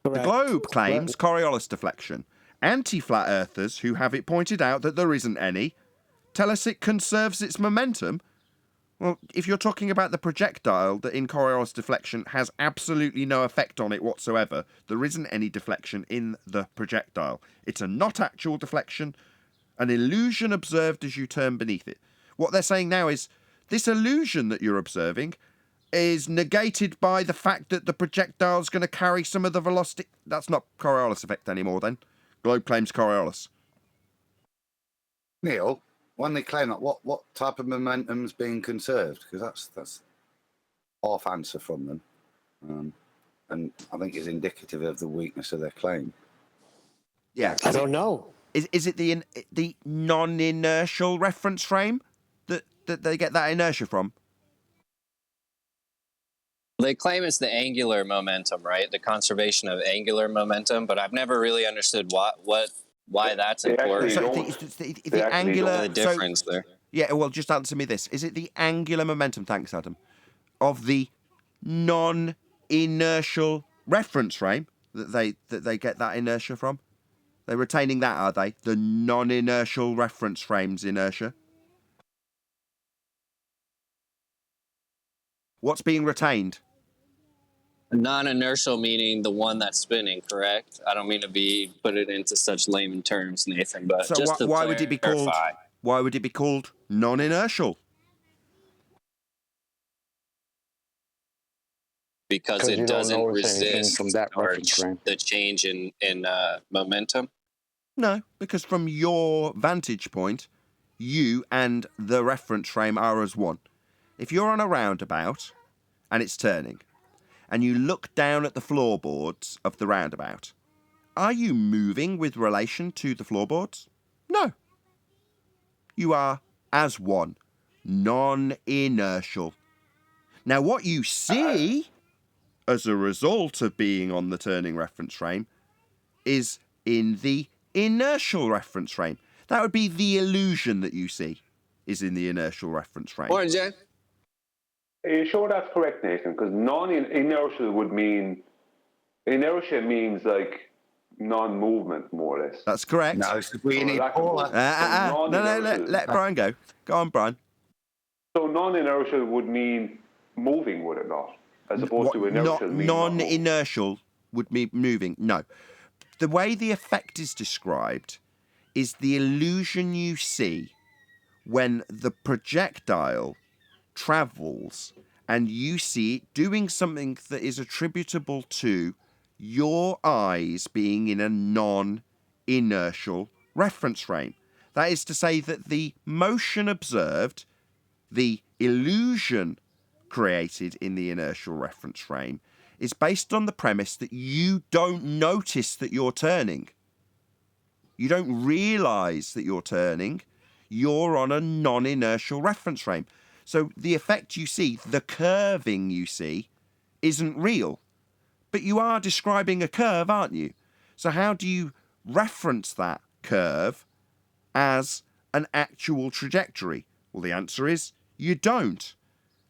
Correct. The globe claims Coriolis deflection. Anti-flat earthers, who have it pointed out that there isn't any, tell us it conserves its momentum. Well, if you're talking about the projectile that in Coriolis deflection has absolutely no effect on it whatsoever, there isn't any deflection in the projectile. It's a not actual deflection, an illusion observed as you turn beneath it. What they're saying now is, this illusion that you're observing is negated by the fact that the projectile's going to carry some of the velocity. That's not Coriolis effect anymore, then. Globe claims Coriolis. Neil, when they claim that, what type of momentum's being conserved? Because that's half answer from them, and I think is indicative of the weakness of their claim. Yeah, I don't know. Is it the non-inertial reference frame that they get that inertia from? They claim it's the angular momentum, right? The conservation of angular momentum, but I've never really understood why that's important. So the angular the difference there. Yeah, well, just answer me this: is it the angular momentum? Thanks, Adam. Of the non-inertial reference frame that they get that inertia from? They're retaining that, are they? The non-inertial reference frame's inertia. What's being retained? Non-inertial meaning the one that's spinning, correct? I don't mean to put it into such layman terms, Nathan, but so just why would it be called? Why would it be called non-inertial? Because it doesn't resist from that the change in momentum. No, because from your vantage point, you and the reference frame are as one. If you're on a roundabout and it's turning, and you look down at the floorboards of the roundabout, are you moving with relation to the floorboards? No. You are as one, non-inertial. Now, what you see as a result of being on the turning reference frame is in the inertial reference frame. That would be the illusion that you see is in the inertial reference frame. Morning, Jen. Are you sure that's correct, Nathan? Because non-inertial would mean, inertia means like non-movement, more or less. That's correct. No, we need Paula. No, let Brian go. Go on, Brian. So non-inertial would mean moving, would it not? As opposed to inertial meaning non-inertial would mean moving. No. The way the effect is described is the illusion you see when the projectile travels and you see it doing something that is attributable to your eyes being in a non-inertial reference frame. That is to say that the motion observed, the illusion created in the inertial reference frame, is based on the premise that you don't notice that you're turning. You don't realise that you're turning. You're on a non-inertial reference frame. So the effect you see, the curving you see, isn't real. But you are describing a curve, aren't you? So how do you reference that curve as an actual trajectory? Well, the answer is you don't.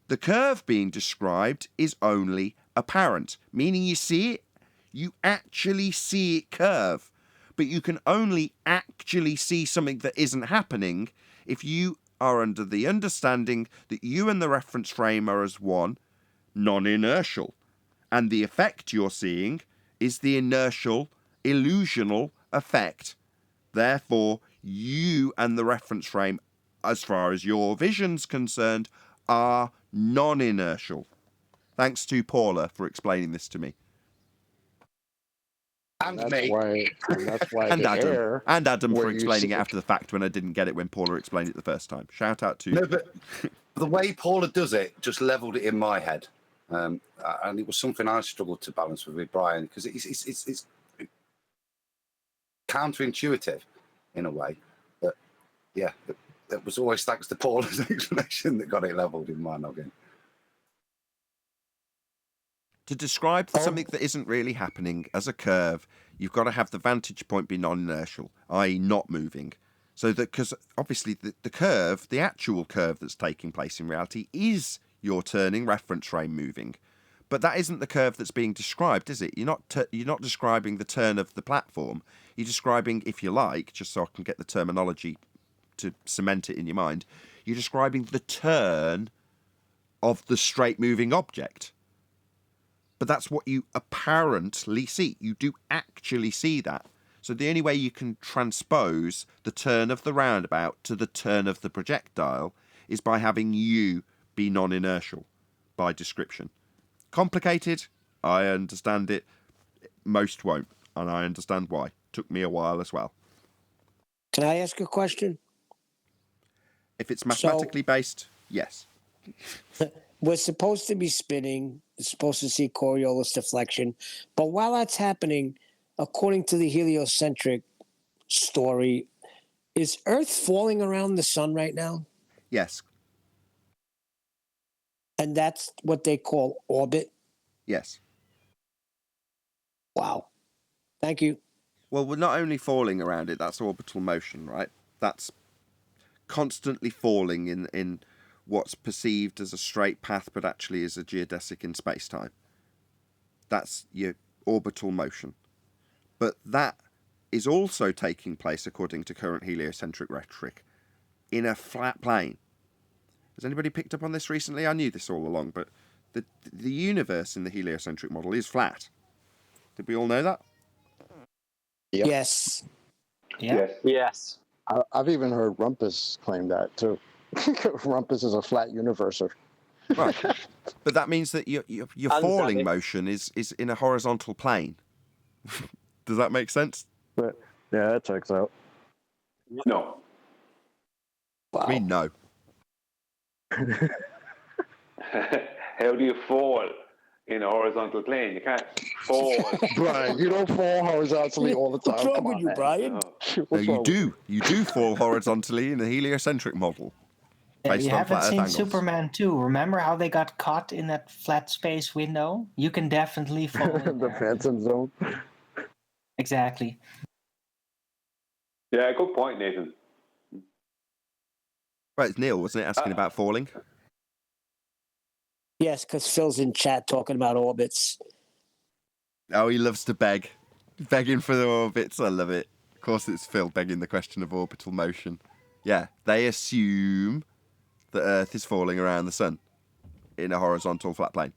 The curve being described is only apparent, meaning you see it, you actually see it curve. But you can only actually see something that isn't happening if you are under the understanding that you and the reference frame are as one, non-inertial. And the effect you're seeing is the inertial, illusional effect. Therefore, you and the reference frame, as far as your vision's concerned, are non-inertial. Thanks to Paula for explaining this to me. And that's me. Why and the Adam. air And Adam for where you explaining see it after the fact when I didn't get it when Paula explained it the first time. Shout out to No, but the way Paula does it just leveled it in my head. And it was something I struggled to balance with Brian, because it's counterintuitive in a way. But yeah, it was always thanks to Paula's explanation that got it leveled in my noggin. To describe something that isn't really happening as a curve, you've got to have the vantage point be non-inertial, i.e. not moving. So that, because obviously the curve, the actual curve that's taking place in reality is your turning reference frame moving. But that isn't the curve that's being described, is it? You're not describing the turn of the platform. You're describing, if you like, just so I can get the terminology to cement it in your mind, you're describing the turn of the straight moving object. But that's what you apparently see. You do actually see that. So the only way you can transpose the turn of the roundabout to the turn of the projectile is by having you be non-inertial by description. Complicated, I understand it. Most won't, and I understand why. Took me a while as well. Can I ask a question? If it's mathematically based, yes. We're supposed to be spinning. It's supposed to see Coriolis deflection. But while that's happening, according to the heliocentric story, is Earth falling around the sun right now? Yes. And that's what they call orbit? Yes. Wow. Thank you. Well, we're not only falling around it, that's orbital motion, right? That's constantly falling in what's perceived as a straight path, but actually is a geodesic in space-time. That's your orbital motion. But that is also taking place, according to current heliocentric rhetoric, in a flat plane. Has anybody picked up on this recently? I knew this all along, but the universe in the heliocentric model is flat. Did we all know that? Yep. Yes. Yeah. Yes. I've even heard Rumpus claim that too. Rumpus is a flat universer. Right. But that means that your falling motion is in a horizontal plane. Does that make sense? But yeah, that checks out. No. Wow. I mean, no. How do you fall in a horizontal plane? You can't fall. Brian, you don't fall horizontally all the time. What's wrong Come with on, you, man. Brian? No, What's you wrong with do. You do fall horizontally in the heliocentric model. Yeah, Based you on haven't flat Earth seen angles. Superman 2. Remember how they got caught in that flat space window? You can definitely fall in the there. phantom zone? Exactly. Yeah, good point, Nathan. Right, it's Neil, wasn't it, asking about falling? Yes, because Phil's in chat talking about orbits. Oh, he loves to beg. Begging for the orbits. I love it. Of course, it's Phil begging the question of orbital motion. Yeah, they assume that Earth is falling around the sun in a horizontal flat plane.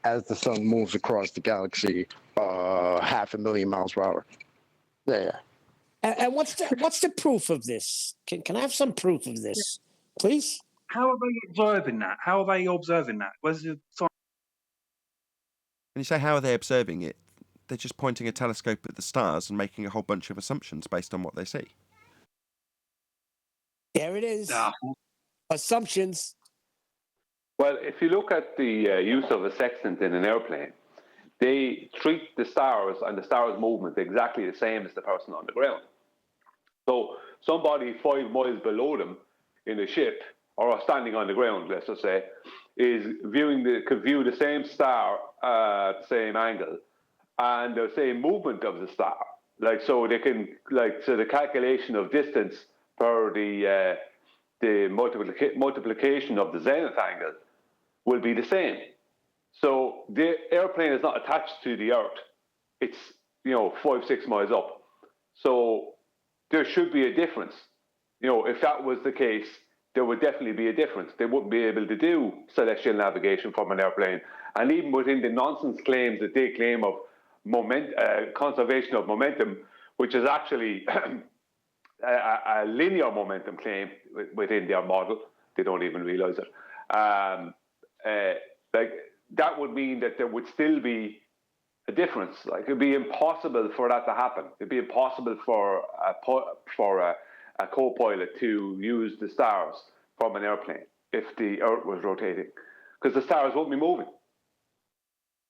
As the sun moves across the galaxy, 500,000 miles per hour. Yeah. And what's the proof of this? Can I have some proof of this, please? How are they observing that? How are they observing that? Where's the science? When you say how are they observing it, they're just pointing a telescope at the stars and making a whole bunch of assumptions based on what they see. There it is. Assumptions. Well, if you look at the use of a sextant in an airplane, they treat the stars and the stars' movement exactly the same as the person on the ground. So somebody 5 miles below them in a ship, or standing on the ground, let's just say, could view the same star at the same angle and the same movement of the star. So they can the calculation of distance per the multiplication of the zenith angle will be the same. So the airplane is not attached to the Earth. It's 5-6 miles up. So there should be a difference. If that was the case, there would definitely be a difference. They wouldn't be able to do celestial navigation from an airplane. And even within the nonsense claims that they claim of conservation of momentum, which is actually a linear momentum claim within their model, they don't even realize it. That would mean that there would still be a difference. It'd be impossible for that to happen. It'd be impossible for a co-pilot to use the stars from an airplane if the Earth was rotating, because the stars won't be moving.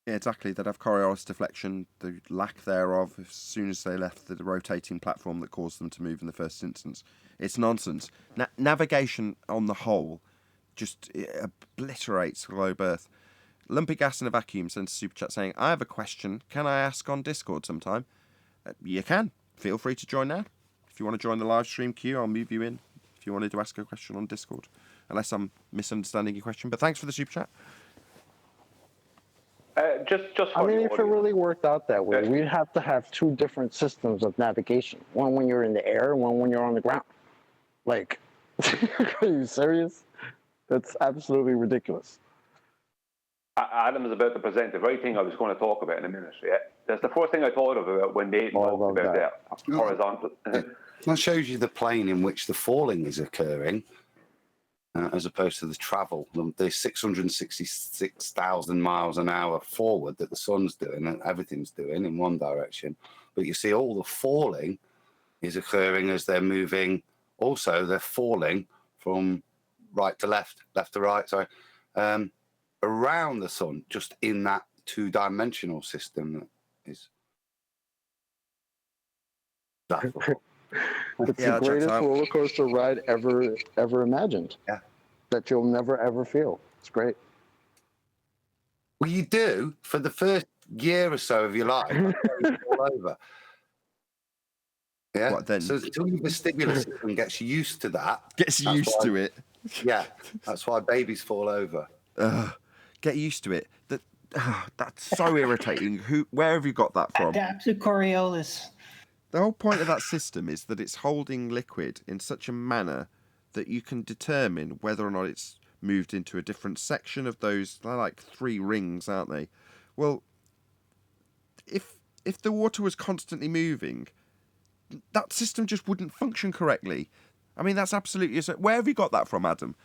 Yeah, exactly. They'd have Coriolis deflection, the lack thereof, as soon as they left the rotating platform that caused them to move in the first instance. It's nonsense. Navigation on the whole just obliterates globe Earth. Lumpy Gas in a Vacuum sends a super chat saying, I have a question. Can I ask on Discord sometime? You can. Feel free to join now. If you want to join the live stream queue, I'll move you in if you wanted to ask a question on Discord. Unless I'm misunderstanding your question. But thanks for the super chat. I mean, if it really worked out that way, we'd have to have 2 different systems of navigation. One when you're in the air, one when you're on the ground. Are you serious? That's absolutely ridiculous. Adam is about to present the very thing I was going to talk about in a minute. Yeah, that's the first thing I thought of when Nathan talked about that horizontal. That shows you the plane in which the falling is occurring, as opposed to the travel. The 666,000 miles an hour forward that the sun's doing and everything's doing in one direction, but you see all the falling is occurring as they're moving. Also, they're falling from right to left, left to right. Sorry. Around the sun, just in that 2-dimensional system that is. It's the greatest roller coaster ride ever imagined. Yeah. That you'll never ever feel. It's great. Well, you do for the first year or so of your life. It's all over. Yeah. What then? So until the vestibular system gets used to that. Gets used to it. Yeah. That's why babies fall over. Get used to it. That's so irritating. Where have you got that from? Adapt to Coriolis. The whole point of that system is that it's holding liquid in such a manner that you can determine whether or not it's moved into a different section of those. They're like 3 rings, aren't they? Well, if the water was constantly moving, that system just wouldn't function correctly. I mean, that's absolutely... Where have you got that from, Adam?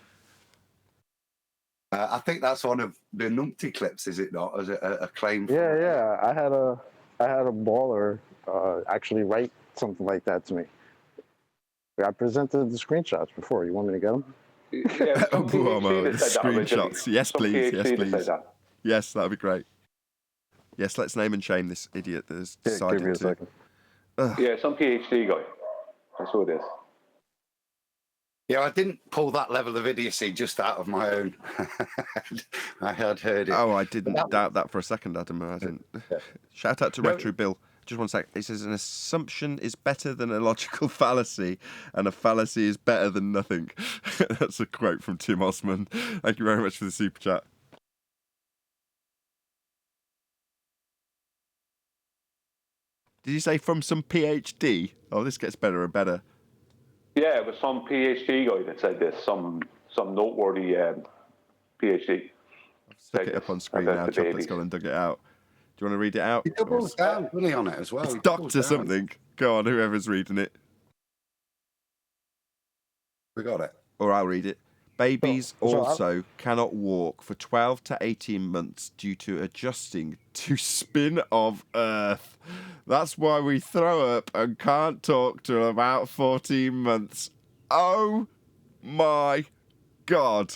I think that's one of the numpty clips, is it not? As a claim. Yeah. I had a baller actually write something like that to me. I presented the screenshots before. You want me to get them? Yeah, the screenshots. Yes, please. Yes, please. Yes, that'd be great. Yes, let's name and shame this idiot that has Give me decided a to. second. Yeah, some PhD guy. That's who it is. Yeah, I didn't pull that level of idiocy just out of my own. I had heard it. Oh, I didn't doubt that for a second, Adam. I didn't. Shout out to Retro Bill. Just one sec. It says an assumption is better than a logical fallacy, and a fallacy is better than nothing. That's a quote from Tim Osman. Thank you very much for the super chat. Did you say from some PhD? Oh, this gets better and better. Yeah, it was some PhD guy that said this. Some noteworthy PhD. Stick it up on screen now. Chocolate's gone and dug it out. Do you want to read it out? He doubles down, doesn't he, on it as well? It's He doubles Doctor down. something. Go on, whoever's reading it. We got it. Or I'll read it. Babies So also cannot walk for 12 to 18 months due to adjusting to spin of Earth. That's why we throw up and can't talk till about 14 months. Oh my God.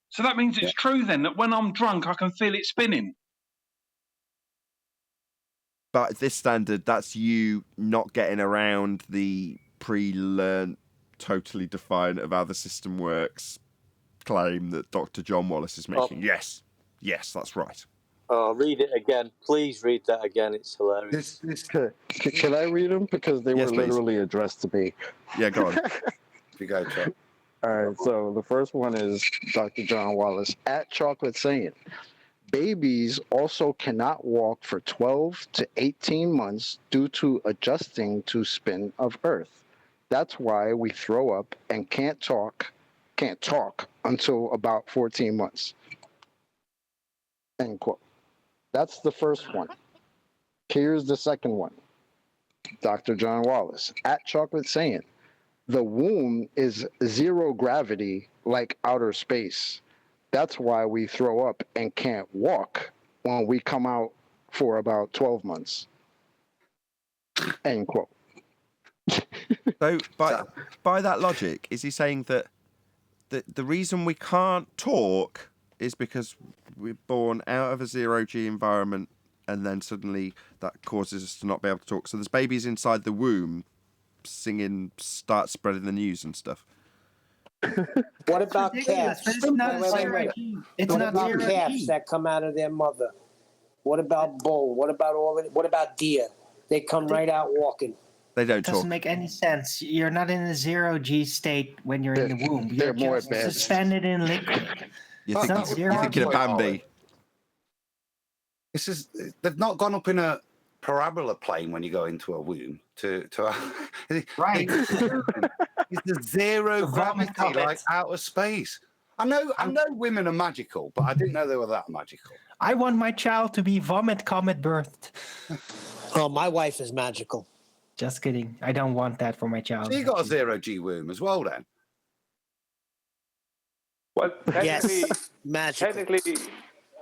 So that means it's true then that when I'm drunk, I can feel it spinning. But at this standard, that's you not getting around the pre-learned, totally defiant of how the system works claim that Dr. John Wallace is making. Yes, that's right. Oh, read it again. Please read that again. It's hilarious. Can I read them? Because they Yes, were please. literally addressed to me. Yeah, go on. If you go, Chuck. All right, so the first one is Dr. John Wallace at Chocolate saying, babies also cannot walk for 12 to 18 months due to adjusting to spin of Earth. That's why we throw up and can't talk until about 14 months. End quote. That's the first one. Here's the second one. Dr. John Wallace at Chocolate saying, the womb is zero gravity like outer space. That's why we throw up and can't walk when we come out for about 12 months. End quote. So by that logic, is he saying that the reason we can't talk is because we're born out of a zero-G environment and then suddenly that causes us to not be able to talk? So there's babies inside the womb singing, start spreading the news and stuff. What about calves? But it's not Wait. It's What not about zero calves G. that come out of their mother? What about bull? What about deer? They come right out walking. They don't It doesn't talk. make any sense. You're not in a zero G state when you're in the womb. They're You're more just advanced. suspended in liquid. You're It's not zero thinking of G. Bambi. This is, they've not gone up in a parabola plane when you go into a womb to Right. It's the zero The vomit gravity, comet. like outer space. I know women are magical, but I didn't know they were that magical. I want my child to be vomit comet birthed. Oh, my wife is magical. Just kidding. I don't want that for my child. So you got a zero G womb as well, then. Well, technically, Yes, magical. technically,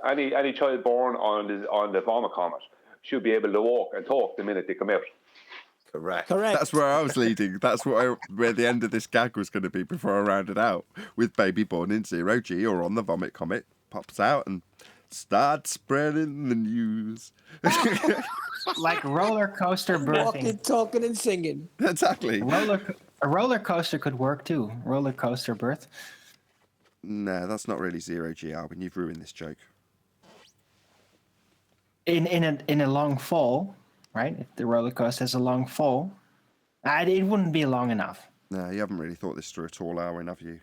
any child born on the vomit comet should be able to walk and talk the minute they come out. Correct. That's where I was leading. That's where the end of this gag was going to be before I rounded out. With baby born in zero G or on the vomit comet, pops out and starts spreading the news. Like roller coaster birthing. Walking, talking, and singing. Exactly. A roller coaster could work too. Roller coaster birth. No, that's not really zero G, Albin. You've ruined this joke. In a long fall, right? If the roller coaster has a long fall, it wouldn't be long enough. No, you haven't really thought this through at all, Alwyn, have you?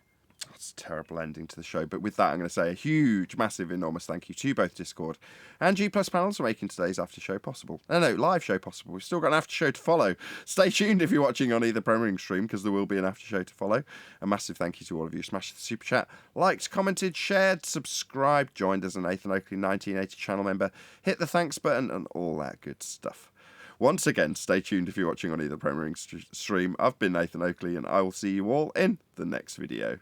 That's a terrible ending to the show. But with that, I'm going to say a huge, massive, enormous thank you to both Discord and G Plus panels for making today's after show possible. No, live show possible. We've still got an after show to follow. Stay tuned if you're watching on either premiering stream, because there will be an after show to follow. A massive thank you to all of you who smashed the super chat, liked, commented, shared, subscribed, joined as a Nathan Oakley 1980 channel member, hit the thanks button, and all that good stuff. Once again, stay tuned if you're watching on either premiering stream. I've been Nathan Oakley, and I will see you all in the next video.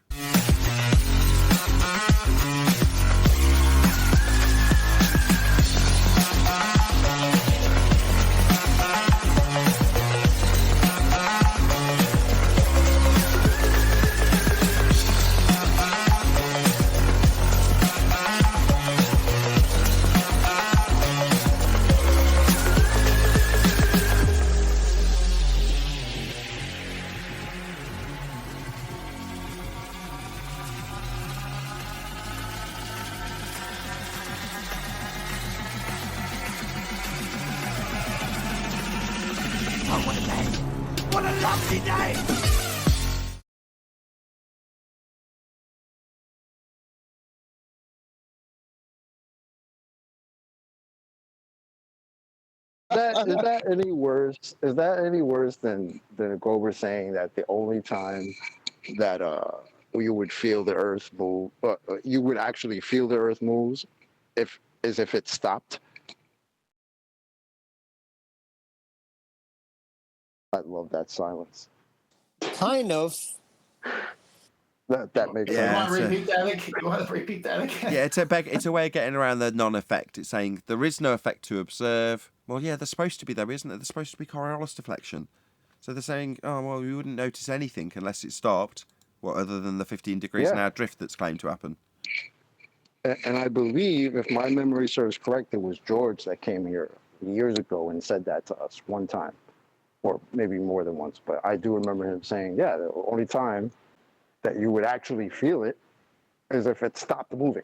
What a lovely day! Is that any worse? Is that any worse than Grover saying that the only time that you would feel the Earth move, you would actually feel the Earth moves, if it stopped? I love that silence. Kind of. That makes You want sense. to repeat that again? You want to repeat that again? Yeah, it's a way of getting around the non-effect. It's saying there is no effect to observe. Well, yeah, there's supposed to be, though, isn't there? There's supposed to be Coriolis deflection. So they're saying, oh, well, we wouldn't notice anything unless it stopped. What, other than the 15 degrees an hour drift that's claimed to happen? And I believe, if my memory serves correct, it was George that came here years ago and said that to us one time, or maybe more than once. But I do remember him saying, yeah, the only time that you would actually feel it is if it stopped moving.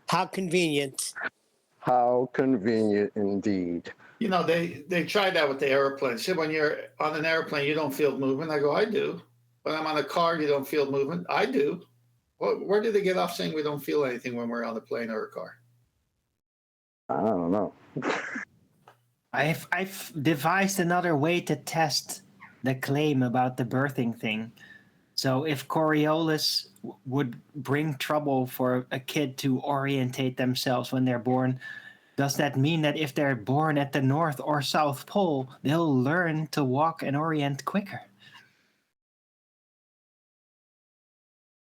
How convenient. How convenient indeed. You know, they tried that with the airplane. So when you're on an airplane, you don't feel movement. I go, I do. When I'm on a car, you don't feel movement. I do. Where did they get off saying we don't feel anything when we're on a plane or a car? I don't know. I've devised another way to test the claim about the birthing thing. So if Coriolis would bring trouble for a kid to orientate themselves when they're born, does that mean that if they're born at the North or South Pole, they'll learn to walk and orient quicker?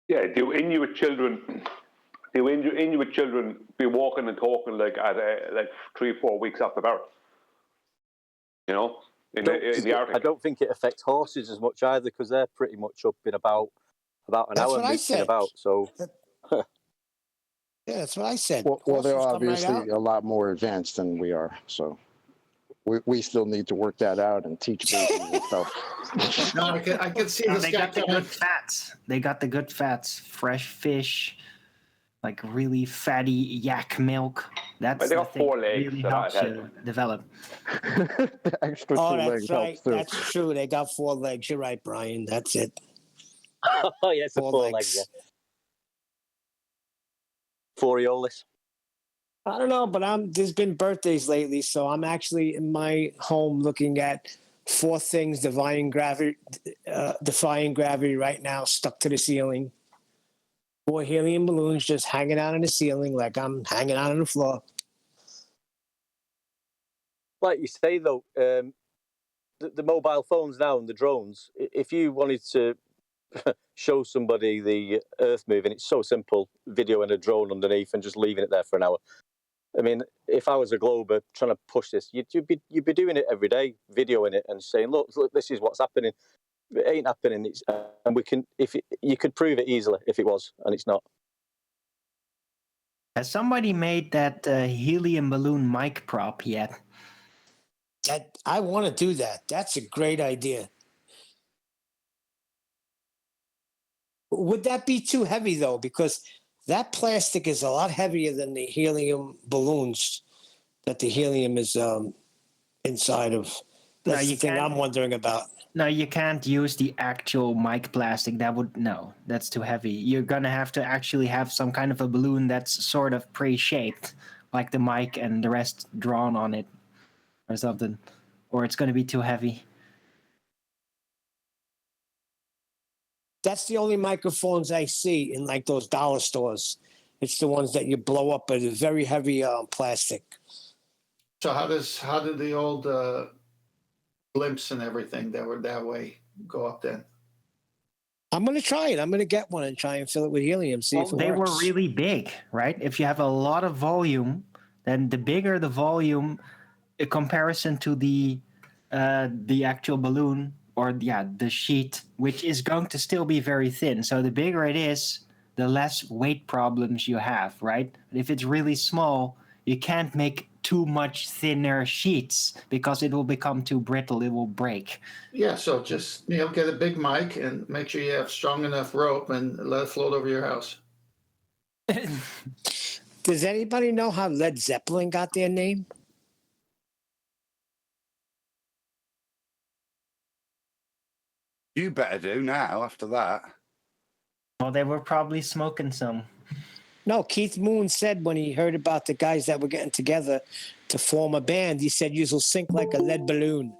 Yeah, do Inuit children be walking and talking like at like 3-4 weeks after birth? You know, in the Arctic. I don't think it affects horses as much either, because they're pretty much up in about an That's hour. what I said. So. Yeah, that's what I said. Well, they're Horses come right obviously out. a lot more advanced than we are, so we still need to work that out and teach babies and stuff. No, I can see this They guy got the coming. good fats. They got the good fats. Fresh fish, like really fatty yak milk. That's They the got thing 4 that legs, really so helps that you develop. The extra Oh, 2 that's legs right. helps too. That's true. They got 4 legs. You're right, Brian. That's it. Oh, yes, the 4 legs. Yeah. Coriolis. I don't know, but there's been birthdays lately, so I'm actually in my home looking at 4 things defying gravity right now, stuck to the ceiling. 4 helium balloons just hanging out on the ceiling like I'm hanging out on the floor. Like you say, though, the mobile phones now and the drones, if you wanted to show somebody the Earth moving, it's so simple, video and a drone underneath and just leaving it there for an hour. I mean, if I was a glober trying to push this, you'd be doing it every day, videoing it and saying, look, this is what's happening. It ain't happening, and we can. You could prove it easily if it was, and it's not. Has somebody made that helium balloon mic prop yet? I want to do that. That's a great idea. Would that be too heavy, though? Because that plastic is a lot heavier than the helium balloons that the helium is inside of. That's the thing I'm wondering about. No, you can't use the actual mic plastic. That's too heavy. You're gonna have to actually have some kind of a balloon that's sort of pre-shaped, like the mic and the rest drawn on it, or something. Or it's gonna be too heavy. That's the only microphones I see in like those dollar stores. It's the ones that you blow up with very heavy plastic. So how did the old blimps and everything that were that way go up then? I'm going to try it. I'm going to get one and try and fill it with helium. See if it They works. were really big, right? If you have a lot of volume, then the bigger the volume, in comparison to the actual balloon or the sheet, which is going to still be very thin. So the bigger it is, the less weight problems you have, right? If it's really small, you can't make too much thinner sheets because it will become too brittle. It will break. Yeah, so just get a big mic and make sure you have strong enough rope and let it float over your house. Does anybody know how Led Zeppelin got their name? You better do now after that. Well, they were probably smoking some. No, Keith Moon said when he heard about the guys that were getting together to form a band, he said, "You'll sink like a lead balloon."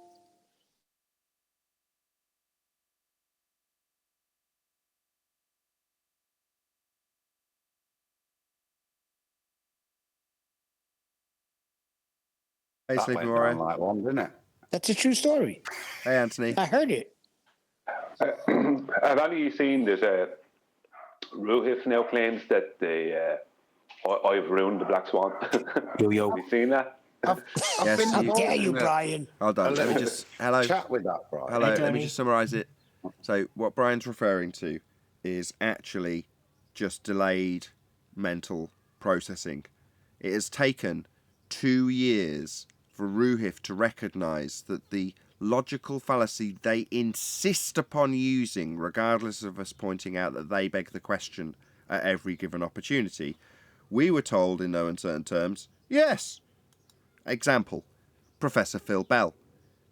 Hey, That Sleepy went Warrior. down like one, didn't it? That's a true story. Hey, Anthony. I heard it. Have any of you seen that Ruhif now claims that I've ruined the Black Swan? Yo. Have you seen that? I've Yes, been you- How dare you, involved in a- Brian? Hold on. a Let me little just. Hello. chat with that, Brian. Hello. Hey, Let me Tony. just summarise it. So, what Brian's referring to is actually just delayed mental processing. It has taken 2 years for Ruhif to recognise that the logical fallacy they insist upon using, regardless of us pointing out that they beg the question at every given opportunity, we were told in no uncertain terms, yes. Example, Professor Phil Bell.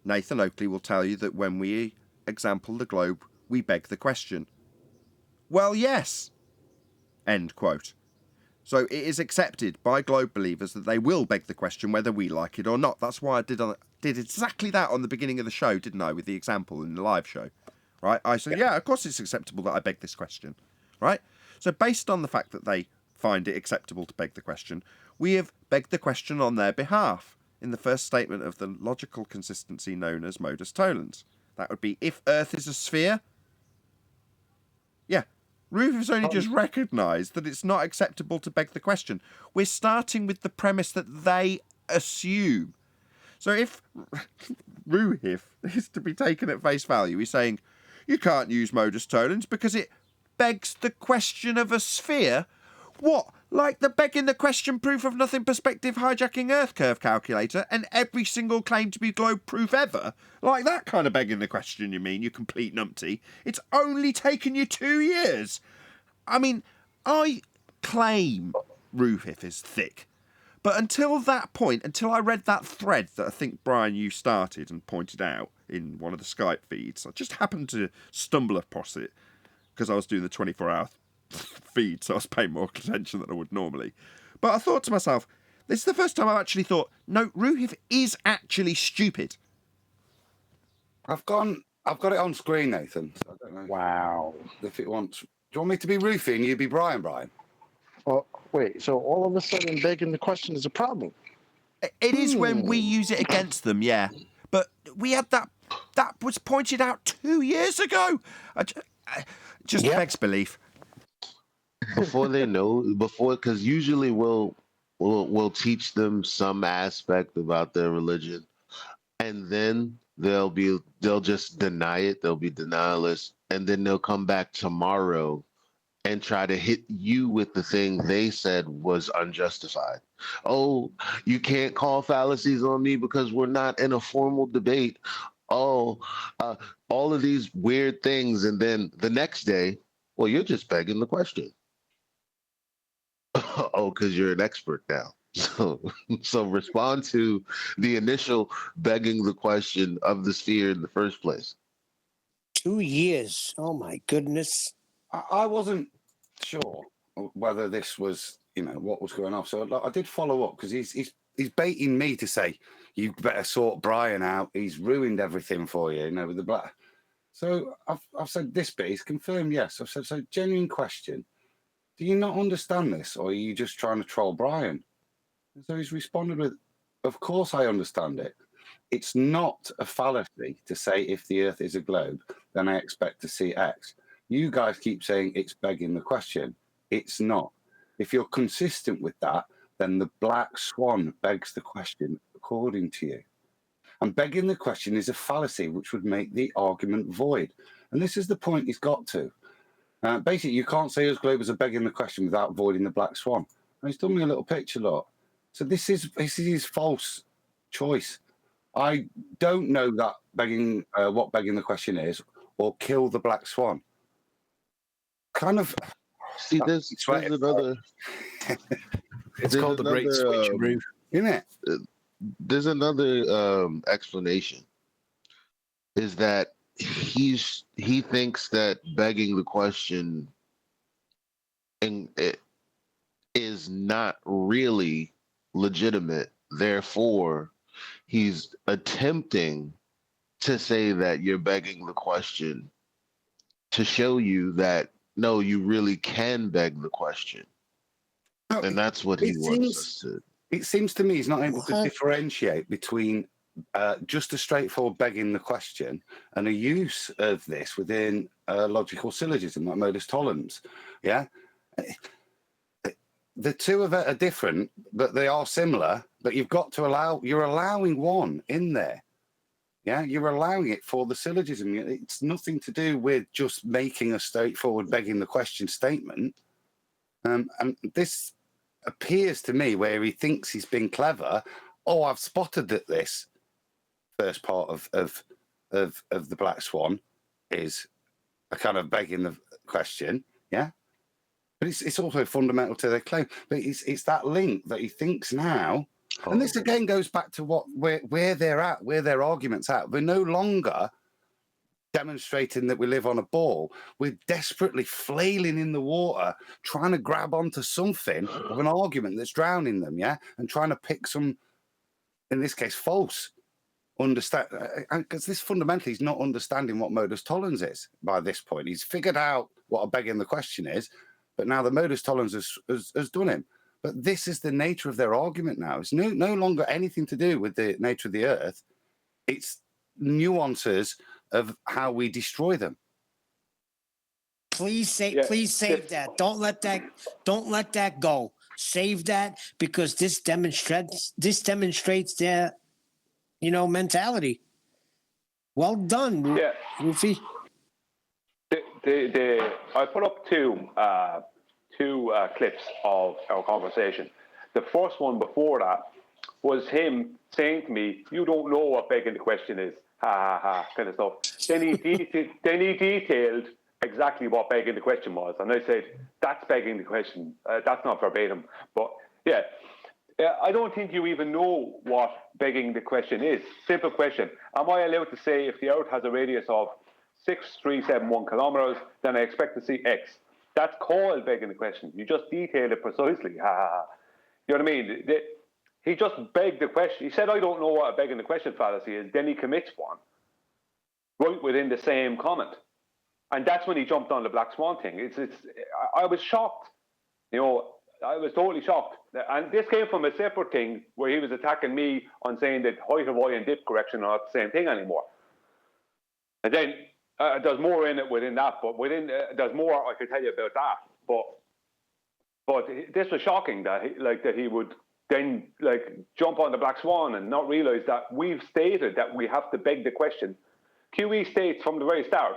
Nathan Oakley will tell you that when we example the globe, we beg the question. Well, yes. End quote. So it is accepted by globe believers that they will beg the question whether we like it or not. That's why I did exactly that on the beginning of the show, didn't I, with the example in the live show. Right? I said, yeah, of course it's acceptable that I beg this question. Right? So based on the fact that they find it acceptable to beg the question, we have begged the question on their behalf in the first statement of the logical consistency known as modus tollens. That would be, if Earth is a sphere, yeah, Ruth has only just recognised that it's not acceptable to beg the question. We're starting with the premise that they assume. So if Ruhif is to be taken at face value, he's saying, you can't use modus tollens because it begs the question of a sphere. What? Like the begging the question proof of nothing perspective hijacking Earth curve calculator and every single claim to be globe proof ever? Like that kind of begging the question, you mean, you complete numpty? It's only taken you 2 years. I mean, I claim Ruhif is thick. But until that point, until I read that thread that I think, Brian, you started and pointed out in one of the Skype feeds, I just happened to stumble across it because I was doing the 24-hour feed, so I was paying more attention than I would normally. But I thought to myself, this is the first time I've actually thought, no, Ruhif is actually stupid. I've got it on screen, Nathan. So I don't know. Wow. If it wants, do you want me to be Ruthie and you be Brian? Well, wait. So all of a sudden, begging the question is a problem. It is when we use it against them, yeah. But we had that was pointed out 2 years ago. Just begs belief. Before they know, because usually we'll teach them some aspect about their religion, and then they'll just deny it. They'll be denialists, and then they'll come back tomorrow and try to hit you with the thing they said was unjustified. Oh, you can't call fallacies on me because we're not in a formal debate. Oh, all of these weird things, and then the next day, well, you're just begging the question. Oh, because you're an expert now. So respond to the initial begging the question of the sphere in the first place. 2 years. Oh my goodness. I wasn't sure whether this was, what was going on. So I did follow up because he's baiting me to say, you better sort Brian out. He's ruined everything for you, with the black. So I've said this bit. He's confirmed yes. I've said, so genuine question. Do you not understand this, or are you just trying to troll Brian? And so he's responded with, of course I understand it. It's not a fallacy to say if the Earth is a globe, then I expect to see X. You guys keep saying it's begging the question. It's not. If you're consistent with that, then the black swan begs the question according to you. And begging the question is a fallacy which would make the argument void. And this is the point he's got to. Basically, you can't say us globers are begging the question without voiding the black swan. And he's done me a little picture, look. So this is his false choice. I don't know that what begging the question is, or kill the black swan. Kind of. See, there's another. It's called the Great Switcheroo, isn't it? There's another explanation. Is that he thinks that begging the question and it is not really legitimate. Therefore, he's attempting to say that you're begging the question to show you that no, you really can beg the question. No, And that's what he it wants seems us to. it seems to me he's not able to What? differentiate between just a straightforward begging the question and a use of this within a logical syllogism like modus tollens. Yeah, the two of it are different, but they are similar. But you've got to you're allowing one in there. Yeah, you're allowing it for the syllogism. It's nothing to do with just making a straightforward begging the question statement. And this appears to me where he thinks he's been clever. Oh, I've spotted that this first part of the Black Swan is a kind of begging the question. Yeah. But it's also fundamental to their claim. But it's that link that he thinks now. And this again goes back to where they're at, where their argument's at. We're no longer demonstrating that we live on a ball. We're desperately flailing in the water, trying to grab onto something of an argument that's drowning them, yeah? And trying to pick some, in this case, false understand. Because this fundamentally is not understanding what modus tollens is by this point. He's figured out what a begging the question is, but now the modus tollens has done him. But this is the nature of their argument now. It's no longer anything to do with the nature of the earth. It's nuances of how we destroy them. Please save that. Don't let that go. Save that, because this demonstrates their mentality. Well done, Rufy. I put up two clips of our conversation. The first one before that was him saying to me, "You don't know what begging the question is," ha ha ha, kind of stuff. Then he detailed exactly what begging the question was, and I said, "That's begging the question. That's not verbatim, but yeah." I don't think you even know what begging the question is. Simple question: am I allowed to say if the Earth has a radius of 6,371 kilometers, then I expect to see X? That's called begging the question. You just detail it precisely. Ha ha ha. You know what I mean? He just begged the question. He said, "I don't know what a begging the question fallacy is." Then he commits one right within the same comment, and that's when he jumped on the Black Swan thing. I was shocked. I was totally shocked. And this came from a separate thing where he was attacking me on saying that height of Y and dip correction are not the same thing anymore. And then there's more in it within that, but there's more I could tell you about that. But this was shocking that he would then jump on the Black Swan and not realize that we've stated that we have to beg the question. QE states from the very start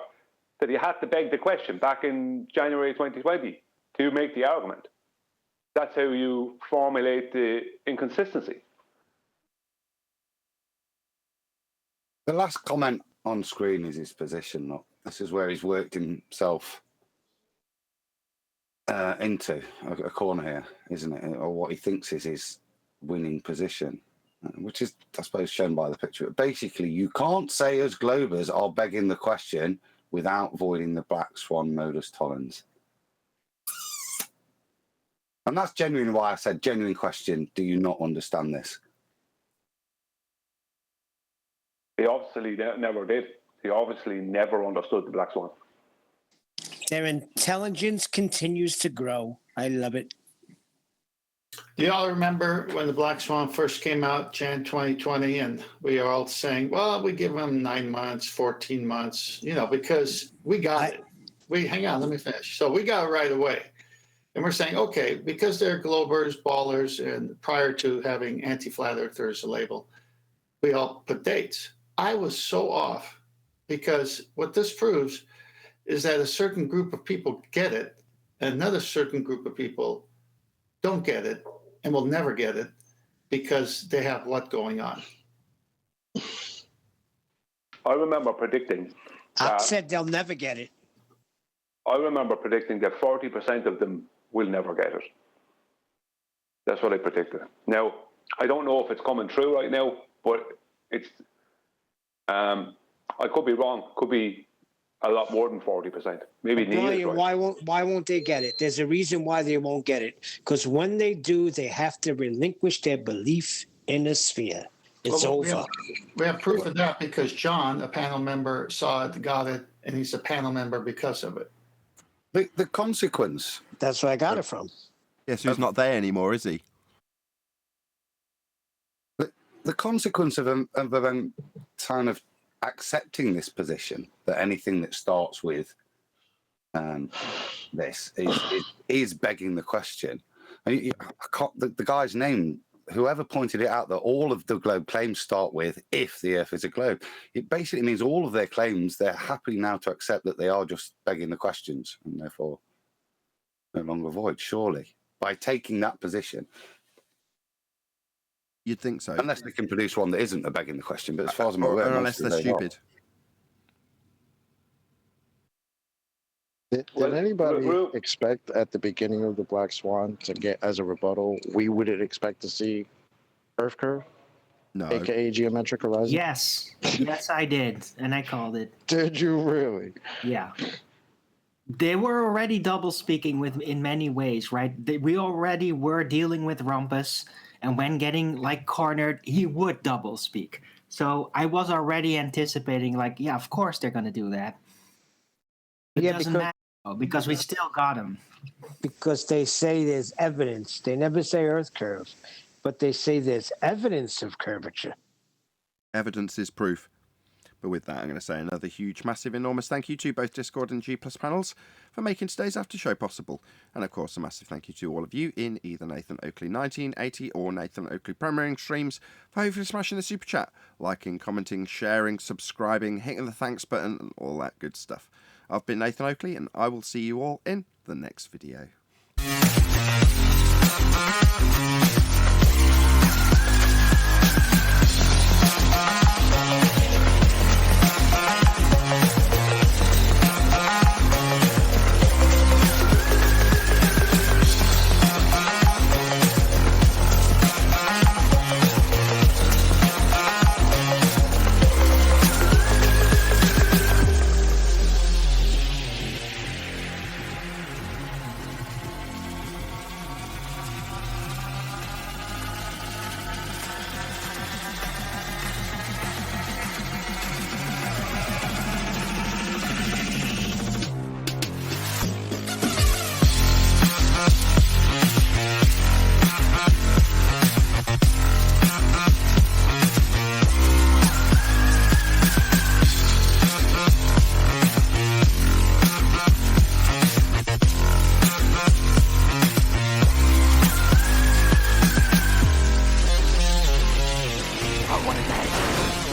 that he had to beg the question back in January 2020 to make the argument. That's how you formulate the inconsistency. The last comment on screen is his position. Look, this is where he's worked himself into a corner here, isn't it? Or what he thinks is his winning position, which is, I suppose, shown by the picture. Basically, you can't say as Globers are begging the question without voiding the Black Swan modus tollens. And that's genuinely why I said, genuine question, do you not understand this? He obviously never did. He obviously never understood the Black Swan. Their intelligence continues to grow. I love it. Do you all remember when the Black Swan first came out, Jan 2020, and we are all saying, well, we give them 9 months, 14 months, because we got it. Hang on, let me finish. So we got it right away. And we're saying, okay, because they're globers, ballers, and prior to having anti-flat earthers label, we all put dates. I was so off, because what this proves is that a certain group of people get it, and another certain group of people don't get it and will never get it because they have what going on. I remember predicting. I said they'll never get it. I remember predicting that 40% of them will never get it. That's what I predicted. Now, I don't know if it's coming true right now, but it's. I could be wrong. Could be a lot more than 40%. Maybe Neil is right. Why won't they get it? There's a reason why they won't get it. Because when they do, they have to relinquish their belief in the sphere. It's over. We have proof of that because John, a panel member, saw it, got it, and he's a panel member because of it. The consequence. That's where I got it from. Yes, he's not there anymore, is he? The consequence of them kind of accepting this position, that anything that starts with this is begging the question. I can't, the guy's name, whoever pointed it out, that all of the globe claims start with "if the Earth is a globe." It basically means all of their claims, they're happy now to accept that they are just begging the questions and therefore no longer void, surely, by taking that position. You'd think so. Unless they can produce one that isn't a begging the question, but as far as I'm aware, unless they're stupid. Did anybody expect at the beginning of the Black Swan to get as a rebuttal, we wouldn't expect to see Earth curve? No. AKA geometric horizon? Yes. Yes, I did. And I called it. Did you really? Yeah. They were already double speaking in many ways, right? We already were dealing with Rumpus, and when getting like cornered, he would double speak. So I was already anticipating, like, yeah, of course they're going to do that. It doesn't matter because we still got him. Because they say there's evidence. They never say Earth curve, but they say there's evidence of curvature. Evidence is proof. But with that, I'm going to say another huge, massive, enormous thank you to both Discord and G+ panels for making today's after show possible. And of course, a massive thank you to all of you in either Nathan Oakley 1980 or Nathan Oakley premiering streams for hopefully smashing the super chat, liking, commenting, sharing, subscribing, hitting the thanks button, and all that good stuff. I've been Nathan Oakley, and I will see you all in the next video.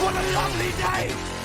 What a lovely day!